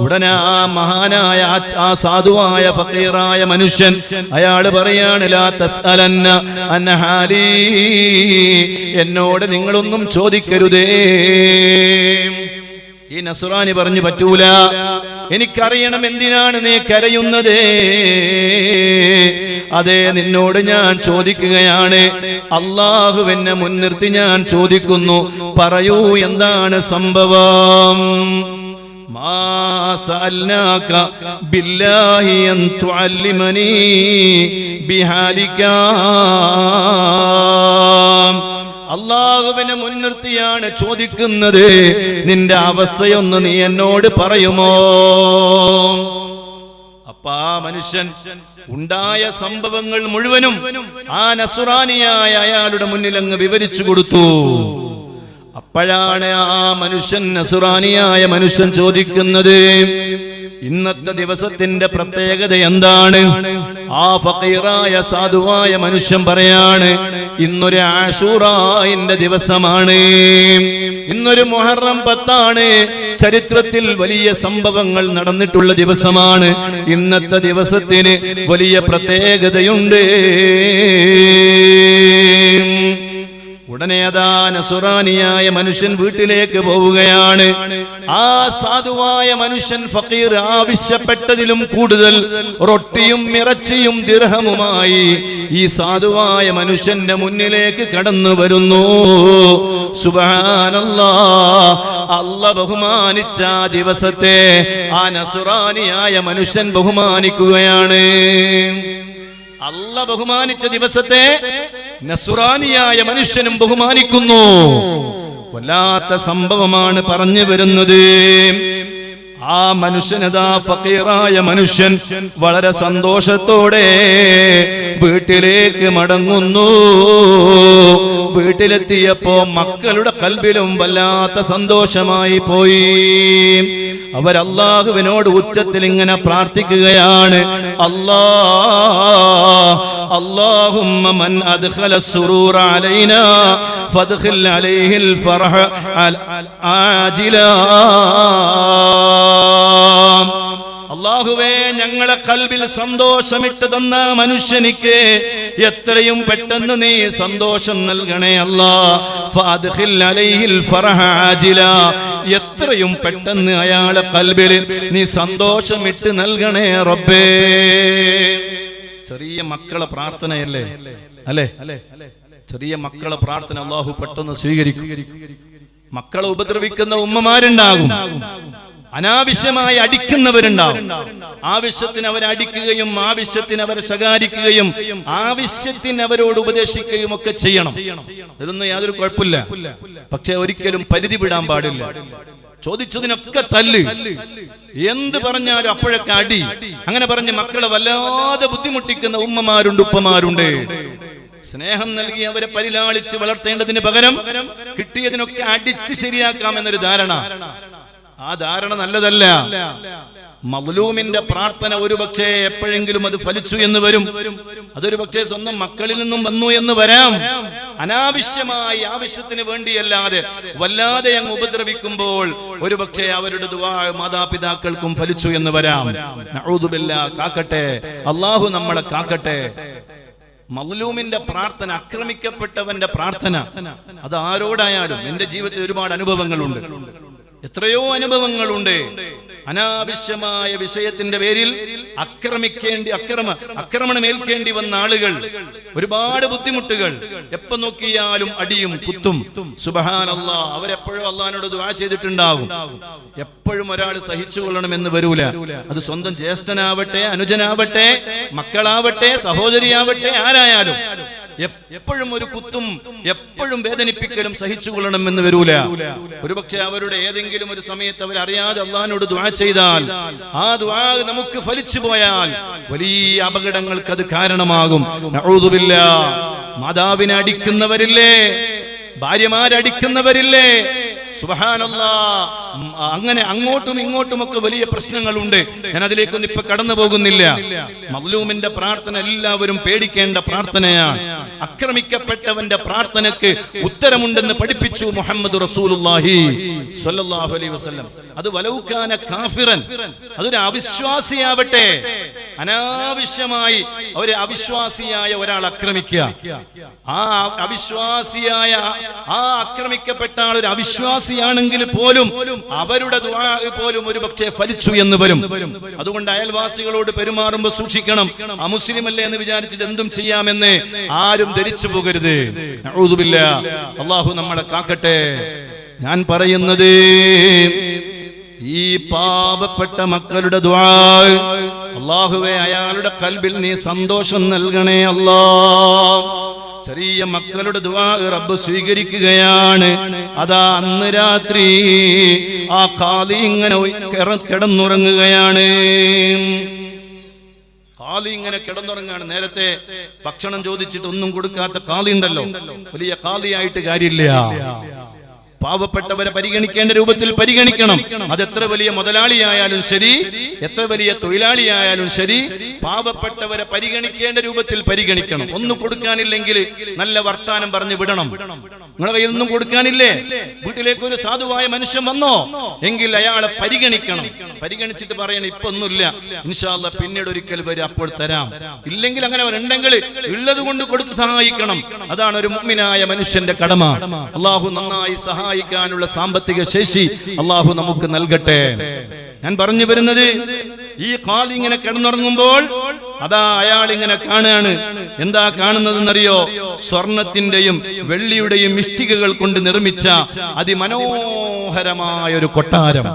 ഉടനെ ആ മഹാനായ ആ സാധുവായ ഫഖീറായ മനുഷ്യൻ അയാള് പറയാണ്, ലാ തസ്അലന്ന അൻ ഹാലി, എന്നോട് നിങ്ങളൊന്നും ചോദിക്കരുതേ. ഈ നസ്രാനി പറഞ്ഞു, പറ്റൂല, എനിക്കറിയണം എന്തിനാണ് നീ കരയുന്നത്. അതെ, നിന്നോട് ഞാൻ ചോദിക്കുകയാണ്. അല്ലാഹുവിനെ മുൻനിർത്തി ഞാൻ ചോദിക്കുന്നു, പറയൂ എന്താണ് സംഭവം? മാ സഅൽനാക ബില്ലാഹി അൻ തുഅല്ലിമനി ബിഹാലിക. അല്ലാഹുവിനെ മുൻനിർത്തിയാണ് ചോദിക്കുന്നത്, നിന്റെ അവസ്ഥയൊന്ന് നീ എന്നോട് പറയുമോ? അപ്പൊ ആ മനുഷ്യൻ ഉണ്ടായ സംഭവങ്ങൾ മുഴുവനും ആ നസ്രാനിയായ അയാളുടെ മുന്നിൽ അങ്ങ് വിവരിച്ചു കൊടുത്തു. അപ്പോഴാണ് ആ മനുഷ്യൻ, നസ്രാനിയായ മനുഷ്യൻ ചോദിക്കുന്നത്, ഇന്നത്തെ ദിവസത്തിന്റെ പ്രത്യേകത എന്താണ്? ആ ഫഖീറായ സാധുവായ മനുഷ്യൻ പറയാണ്, ഇന്നൊരു ആശൂറാന്റെ ദിവസമാണ്, ഇന്നൊരു മുഹറം 10 ചരിത്രത്തിൽ വലിയ സംഭവങ്ങൾ നടന്നിട്ടുള്ള ദിവസമാണ്. ഇന്നത്തെ ദിവസത്തിന് വലിയ പ്രത്യേകതയുണ്ട്. ഉടനെ അതാ നസ്രാനിയായ മനുഷ്യൻ വീട്ടിലേക്ക് പോവുകയാണ്. ആ സാധുവായ മനുഷ്യൻ ഫഖീർ ആവശ്യപ്പെട്ടതിലും കൂടുതൽ റൊട്ടിയും ഇറച്ചിയും ദിർഹമുമായി ഈ സാധുവായ മനുഷ്യന്റെ മുന്നിലേക്ക് കടന്നു വരുന്നു. സുബ്ഹാനല്ലാഹ്, അല്ലാഹ് ബഹുമാനിച്ച ദിവസത്തെ ആ നസ്രാനിയായ മനുഷ്യൻ ബഹുമാനിക്കുകയാണ്. അല്ലാഹ് ബഹുമാനിച്ച ദിവസത്തെ നസ്രാനിയായ മനുഷ്യനും ബഹുമാനിക്കുന്നു. വല്ലാത്ത സംഭവമാണ് പറഞ്ഞു വരുന്നത്. ആ മനുഷ്യനതാ ഫഖീറായ മനുഷ്യൻ വളരെ സന്തോഷത്തോടെ വീട്ടിലേക്ക് മടങ്ങുന്നു. വീട്ടിലെത്തിയപ്പോ മക്കളുടെ കൽബിലും വല്ലാത്ത സന്തോഷമായി പോയി. അവർ അല്ലാഹുവിനോട് ഉച്ചത്തിൽ ഇങ്ങനെ പ്രാർത്ഥിക്കുകയാണ്, അല്ലാഹുമ്മ മൻ അദ്ഖല സുറൂറ അലൈനാ ഫദ്ഖിൽ അലൈഹിൽ ഫർഹ ആജിലാ. അല്ലാഹുവേ, ഞങ്ങളെ കൽബിൽ സന്തോഷമിട്ട് തന്ന മനുഷ്യനിക്ക് എത്രയും പെട്ടെന്ന് നീ സന്തോഷം നൽകണേ അല്ലാഹ്. ഫദ്ഖിൽ അലൈഹിൽ ഫർഹ ആജിലാ, എത്രയും പെട്ടെന്ന് അയാളെ കൽബിൽ നീ സന്തോഷമിട്ട് നൽകണേ റബ്ബേ. ചെറിയ മക്കളെ പ്രാർത്ഥനയല്ലേ അല്ലേ? ചെറിയ മക്കളെ പ്രാർത്ഥന അല്ലാഹു പെട്ടെന്ന് സ്വീകരിക്കും. മക്കളെ ഉപദ്രവിക്കുന്ന ഉമ്മമാരുണ്ടാകും, അനാവശ്യമായി അടിക്കുന്നവരുണ്ടാവും. ആവശ്യത്തിന് അവരെ അടിക്കുകയും ആവശ്യത്തിന് അവരെ ശകാരിക്കുകയും ആവശ്യത്തിന് അവരോട് ഉപദേശിക്കുകയും ഒക്കെ ചെയ്യണം. ഇതൊന്നും യാതൊരു കുഴപ്പമില്ല. പക്ഷെ ഒരിക്കലും പരിധി വിടാൻ പാടില്ല. ചോദിച്ചതിനൊക്കെ തല്ല്, എന്ത് പറഞ്ഞാലും അപ്പോഴൊക്കെ അടി. അങ്ങനെ പറഞ്ഞ് മക്കളെ വല്ലാതെ ബുദ്ധിമുട്ടിക്കുന്ന ഉമ്മമാരുണ്ട്, ഉപ്പമാരുണ്ട്. സ്നേഹം നൽകി അവരെ പരിലാളിച്ച് വളർത്തേണ്ടതിന് പകരം കിട്ടിയതിനൊക്കെ അടിച്ച് ശരിയാക്കാമെന്നൊരു ധാരണ, ആ ധാരണ നല്ലതല്ല. മദ്ലൂമിന്റെ പ്രാർത്ഥന ഒരുപക്ഷെ എപ്പോഴെങ്കിലും അത് ഫലിച്ചു എന്ന് വരും. അതൊരു പക്ഷേ സ്വന്തം മക്കളിൽ നിന്നും വന്നു എന്ന് വരാം. അനാവശ്യമായി ആവശ്യത്തിന് വേണ്ടിയല്ലാതെ വല്ലാതെ അങ്ങ് ഉപദ്രവിക്കുമ്പോൾ ഒരുപക്ഷെ അവരുടെ ദുആ മാതാപിതാക്കൾക്കും ഫലിച്ചു എന്ന് വരാം. നഊദു ബില്ലാഹ്, കാക്കട്ടെ അല്ലാഹു നമ്മളെ കാക്കട്ടെ. മദ്ലൂമിന്റെ പ്രാർത്ഥന, ആക്രമിക്കപ്പെട്ടവന്റെ പ്രാർത്ഥന, അത് ആരോടായാലും എന്റെ ജീവിതത്തിൽ ഒരുപാട് അനുഭവങ്ങളുണ്ട്, എത്രയോ അനുഭവങ്ങളുണ്ട്. അനാവശ്യമായ വിഷയത്തിന്റെ പേരിൽ ആക്രമണമേൽക്കേണ്ടി വന്ന ആളുകൾ, ഒരുപാട് ബുദ്ധിമുട്ടുകൾ, എപ്പോ നോക്കിയാലും അടിയും കുത്തും. സുബ്ഹാനല്ലാഹ്, അവരെപ്പോഴും അള്ളാഹിനോട് ദുആ ചെയ്തിട്ടുണ്ടാകും. എപ്പോഴും ഒരാൾ സഹിച്ചുകൊള്ളണമെന്ന് വരൂല. അത് സ്വന്തം ജ്യേഷ്ഠനാവട്ടെ, അനുജനാവട്ടെ, മക്കളാവട്ടെ, സഹോദരിയാവട്ടെ, ആരായാലും എപ്പോഴും ഒരു കുത്തും എപ്പോഴും വേദനിപ്പിക്കലും സഹിച്ചുകൊള്ളണമെന്ന് വരൂല. ഒരുപക്ഷെ അവരുടെ ഏതെങ്കിലും ഒരു സമയത്ത് അവരറിയാതെ അള്ളാഹിനോട് ദുആ ചെയ്താൽ ആ ദുആ നമുക്ക് ഫലിച്ചു പോയാൽ വലിയ അപകടങ്ങൾക്ക് അത് കാരണമാകും. നഊദു ബില്ലാഹ്. മാതാവിനെ അടിക്കുന്നവരില്ലേ, ഭാര്യമാരടിക്കുന്നവരില്ലേ, സുബ്ഹാനല്ലാഹ്, അങ്ങനെ അങ്ങോട്ടും ഇങ്ങോട്ടും ഒക്കെ വലിയ പ്രശ്നങ്ങളുണ്ട്. ഞാൻ അതിലേക്കൊന്നും ഇപ്പൊ കടന്നു പോകുന്നില്ല. മദ്ലൂമിന്റെ പ്രാർത്ഥന എല്ലാവരും പേടിക്കേണ്ട പ്രാർത്ഥനയാണ്. ആക്രമിക്കപ്പെട്ടവന്റെ പ്രാർത്ഥനയ്ക്ക് ഉത്തരമുണ്ടെന്ന് പഠിപ്പിച്ചു മുഹമ്മദ് റസൂലുള്ളാഹി സ്വല്ലല്ലാഹു അലൈഹി വസല്ലം. അത് വലൗകാന കാഫിറൻ, അതൊരു അവിശ്വാസിയാവട്ടെ, അനാവശ്യമായി ഒരു അവിശ്വാസിയായ ഒരാൾ ആക്രമിക്കുക, ആ അവിശ്വാസിയായ ആ ആക്രമിക്കപ്പെട്ട ആൾ ഒരു അവിശ്വാസിയാണെങ്കിൽ പോലും അവരുടെ ദുആ പോലും ഒരുപക്ഷെ ഫലിച്ചു എന്ന് വരും. അതുകൊണ്ട് അയൽവാസികളോട് പെരുമാറുമ്പോൾ സൂക്ഷിക്കണം. അമുസ്ലിമല്ലേ എന്ന് വിചാരിച്ചിട്ട് എന്തും ചെയ്യാമെന്ന് ആരും ധരിച്ചു പോകരുത്. നഊദു ബില്ലാഹ്. അല്ലാഹു നമ്മളെ കാക്കട്ടെ. ഞാൻ പറയുന്നത് ഈ പാപപ്പെട്ട മക്കളുടെ ദുആ അല്ലാഹുവേ അയാളുടെ ഖൽബിൽ നീ സന്തോഷം നൽകണേ അല്ലാഹ്. ചെറിയ മക്കളുടെ ദുആ റബ്ബ് സ്വീകരിക്കുകയാണ്. അതാ അന്ന് രാത്രി ആ ഖാലി ഇങ്ങനെ കിടന്നുറങ്ങുകയാണ്. ഖാലി ഇങ്ങനെ കിടന്നുറങ്ങാണ്. നേരത്തെ ഭക്ഷണം ചോദിച്ചിട്ട് ഒന്നും കൊടുക്കാത്ത ഖാലി ഉണ്ടല്ലോ, വലിയ ഖാലിയായിട്ട് കാര്യമില്ല. പാവപ്പെട്ടവരെ പരിഗണിക്കേണ്ട രൂപത്തിൽ പരിഗണിക്കണം. അതെത്ര വലിയ മുതലാളിയായാലും ശരി, എത്ര വലിയ തൊഴിലാളിയായാലും ശരി, പാവപ്പെട്ടവരെ പരിഗണിക്കേണ്ട രൂപത്തിൽ പരിഗണിക്കണം. ഒന്നും കൊടുക്കാനില്ലെങ്കിൽ നല്ല വർത്താനം പറഞ്ഞു വിടണം. നിങ്ങളെ കയ്യിൽ ഒന്നും കൊടുക്കാനില്ലേ, വീട്ടിലേക്ക് ഒരു സാധുവായ മനുഷ്യൻ വന്നോ എങ്കിൽ അയാളെ പരിഗണിക്കണം. പരിഗണിച്ചിട്ട് പറയണം ഇപ്പൊ ഒന്നുമില്ല, ഇൻഷാ അല്ലാഹ് പിന്നീട് ഒരിക്കൽ വരും, അപ്പോൾ തരാം. ഇല്ലെങ്കിൽ അങ്ങനെ അവരുണ്ടെങ്കിൽ ഉള്ളത് കൊണ്ട് കൊടുത്ത് സഹായിക്കണം. അതാണ് ഒരു മുഅ്മിനായ മനുഷ്യന്റെ കടമ. അല്ലാഹു നന്നായി സഹായിക്കാനുള്ള സാമ്പത്തിക ശേഷി അല്ലാഹു നമുക്ക് നൽകട്ടെ. ഞാൻ പറഞ്ഞു വരുന്നത്, ഈ ഖാലി ഇങ്ങനെ കിടന്നുറങ്ങുമ്പോൾ അതാ അയാൾ ഇങ്ങനെ കാണുകയാണ്. എന്താ കാണുന്നതെന്നറിയോ? സ്വർണത്തിന്റെയും വെള്ളിയുടെയും ഇഷ്ടികകൾ കൊണ്ട് നിർമ്മിച്ച അതിമനോഹരമായ ഒരു കൊട്ടാരം.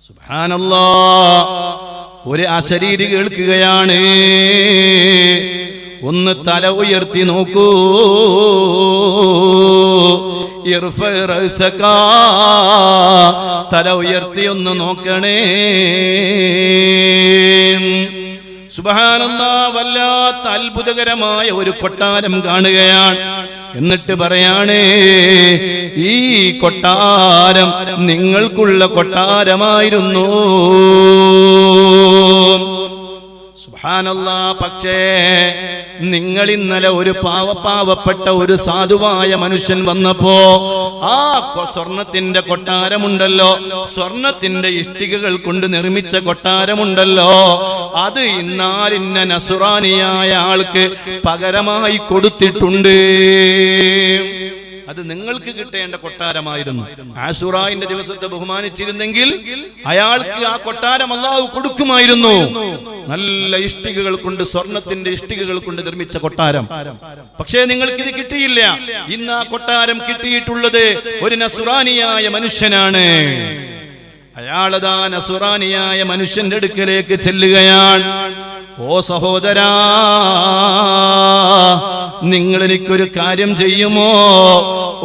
സുബ്ഹാനല്ലാഹ്. ഒരു അശരീരി കേൾക്കുകയാണ്. ഒന്ന് തല ഉയർത്തി നോക്കൂ. തല ഉയർത്തി ഒന്ന് നോക്കണേ. സുബ്ഹാനല്ലാഹ്. വല്ലാത്ത അത്ഭുതകരമായ ഒരു കൊട്ടാരം കാണുകയാണ്. എന്നിട്ട് പറയാണ്, ഈ കൊട്ടാരം നിങ്ങൾക്കുള്ള കൊട്ടാരമായിരുന്നു. സുബ്ഹാനല്ലാഹ്. പക്ഷേ നിങ്ങൾ ഇന്നലെ ഒരു പാവപ്പെട്ട ഒരു സാധുവായ മനുഷ്യൻ വന്നപ്പോ ആ സ്വർണത്തിന്റെ കൊട്ടാരമുണ്ടല്ലോ, സ്വർണത്തിന്റെ ഇഷ്ടികകൾ കൊണ്ട് നിർമ്മിച്ച കൊട്ടാരമുണ്ടല്ലോ, അത് ഇന്നാലിന്ന നസ്രാനിയായ ആൾക്ക് പകരമായി കൊടുത്തിട്ടുണ്ട്. അത് നിങ്ങൾക്ക് കിട്ടേണ്ട കൊട്ടാരമായിരുന്നു. ആശുറാന്റെ ദിവസത്തെ ബഹുമാനിച്ചിരുന്നെങ്കിൽ അയാൾക്ക് ആ കൊട്ടാരം അല്ലാഹു കൊടുക്കുമായിരുന്നു. നല്ല ഇഷ്ടികകൾ കൊണ്ട്, സ്വർണത്തിന്റെ ഇഷ്ടികകൾ കൊണ്ട് നിർമ്മിച്ച കൊട്ടാരം. പക്ഷേ നിങ്ങൾക്കിത് കിട്ടിയില്ല. ഇന്ന് ആ കൊട്ടാരം കിട്ടിയിട്ടുള്ളത് ഒരു നസ്രാനിയായ മനുഷ്യനാണ്. അയാളതാ നസ്രാനിയായ മനുഷ്യന്റെ അടുക്കലേക്ക് ചെല്ലുകയാണ്. ഓ സഹോദരാ, നിങ്ങൾ എനിക്കൊരു കാര്യം ചെയ്യുമോ?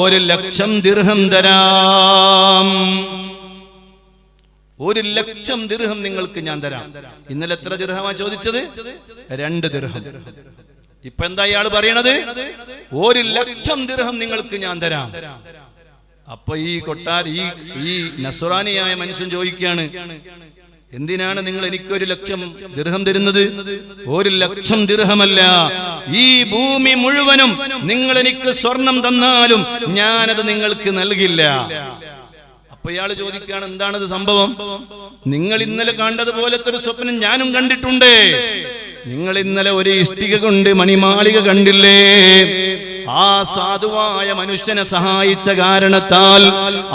1,00,000 ദിർഹം തരാം. 1,00,000 ദിർഹം നിങ്ങൾക്ക് ഞാൻ തരാം. ഇന്നലെ എത്ര ദിർഹമാ ചോദിച്ചത്? 2 ദിർഹം. ഇപ്പൊ എന്താ ഇയാൾ പറയണത്? 1,00,000 ദിർഹം നിങ്ങൾക്ക് ഞാൻ തരാം. അപ്പൊ ഈ നസ്രാനിയായ മനുഷ്യൻ ചോദിക്കുകയാണ്, എന്തിനാണ് നിങ്ങൾ എനിക്ക് 1,00,000 ദിർഹം തരുന്നത്? 1,00,000 ദിർഹമല്ല, ഈ ഭൂമി മുഴുവനും നിങ്ങൾ എനിക്ക് സ്വർണം തന്നാലും ഞാനത് നിങ്ങൾക്ക് നൽകില്ല. അപ്പൊ ഇയാൾ ചോദിക്കുകയാണ്, എന്താണത് സംഭവം? നിങ്ങൾ ഇന്നലെ കണ്ടതുപോലത്തെ ഒരു സ്വപ്നം ഞാനും കണ്ടിട്ടുണ്ട്. നിങ്ങൾ ഇന്നലെ ഒരു ഇഷ്ടിക കൊണ്ട് മണിമാളിക കണ്ടില്ലേ? ആ സാധുവായ മനുഷ്യനെ സഹായിച്ച കാരണത്താൽ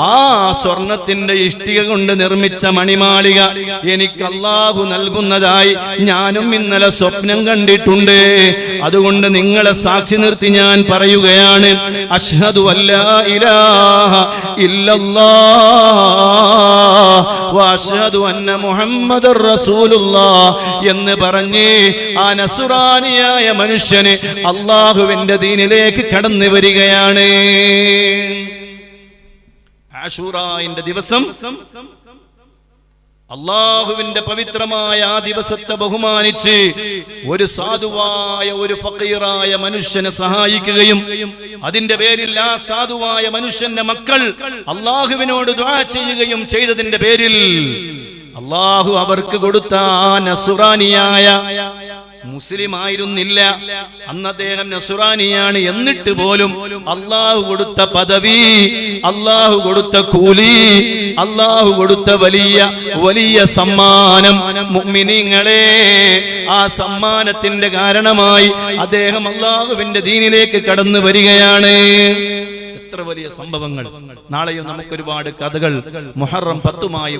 ആ സ്വർണത്തിന്റെ ഇഷ്ടിക കൊണ്ട് നിർമ്മിച്ച മണിമാളിക എനിക്ക് അല്ലാഹു നൽകുന്നതായി ഞാനും ഇന്നലെ സ്വപ്നം കണ്ടിട്ടുണ്ട്. അതുകൊണ്ട് നിങ്ങളെ സാക്ഷി നിർത്തി ഞാൻ പറയുകയാണ്, അഷ്ഹദു അല്ലാ ഇലാഹ ഇല്ലല്ലാഹ് വ അഷ്ഹദു അന്ന മുഹമ്മദുർ റസൂലുള്ളാഹ് എന്ന് പറഞ്ഞ് ആ നസ്രാനിയായ മനുഷ്യന് അല്ലാഹുവിന്റെ ദീനിലേക്ക് കടന്നു വരികയാണ്. ആശൂറാന്റെ ദിവസം അല്ലാഹുവിന്റെ പവിത്രമായ ആ ദിവസത്തെ ബഹുമാനിച്ച് ഒരു സാധുവായ ഒരു ഫഖീറായ മനുഷ്യനെ സഹായിക്കുകയും അതിന്റെ പേരിൽ ആ സാധുവായ മനുഷ്യന്റെ മക്കൾ അല്ലാഹുവിനോട് ദുആ ചെയ്യുകയും ചെയ്തതിന്റെ പേരിൽ അല്ലാഹു അവർക്ക് കൊടുത്ത ആ നസ്രാനിയായ മുസ്ലിം ആയിരുന്നില്ല, അന്ന് അദ്ദേഹം നസ്രാനിയാണ്. എന്നിട്ട് പോലും അല്ലാഹു കൊടുത്ത പദവി, അല്ലാഹു കൊടുത്ത കൂലി, അല്ലാഹു കൊടുത്ത വലിയ വലിയ സമ്മാനം, മുഅ്മിനീങ്ങളെ, ആ സമ്മാനത്തിന്റെ കാരണമായി അദ്ദേഹം അല്ലാഹുവിന്റെ ദീനിലേക്ക് കടന്നു വരികയാണ്. എത്ര വലിയ സംഭവങ്ങൾ. നാളെയും നമുക്കൊരുപാട് കഥകൾ മുഹറം 10മായി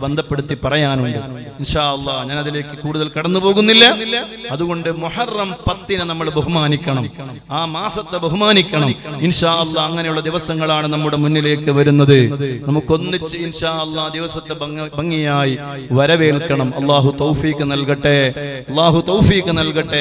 ബന്ധപ്പെടുത്തി പറയാനുണ്ട്. ഇൻഷാ അല്ലാഹ് ഞാൻ അതിലേക്ക് കൂടുതൽ കടന്നു പോകുന്നില്ല. അതുകൊണ്ട് മുഹറം 10നെ നമ്മൾ ബഹുമാനിക്കണം, ആ മാസത്തെ ബഹുമാനിക്കണം. ഇൻഷാ അല്ലാഹ് അങ്ങനെയുള്ള ദിവസങ്ങളാണ് നമ്മുടെ മുന്നിലേക്ക് വരുന്നത്. നമുക്കൊന്നിച്ച് ഇൻഷാ അല്ലാഹ് ദിവസത്തെ ഭംഗിയായി വരവേൽക്കണം. അല്ലാഹു തൗഫീഖ് നൽകട്ടെ, അല്ലാഹു തൗഫീഖ് നൽകട്ടെ.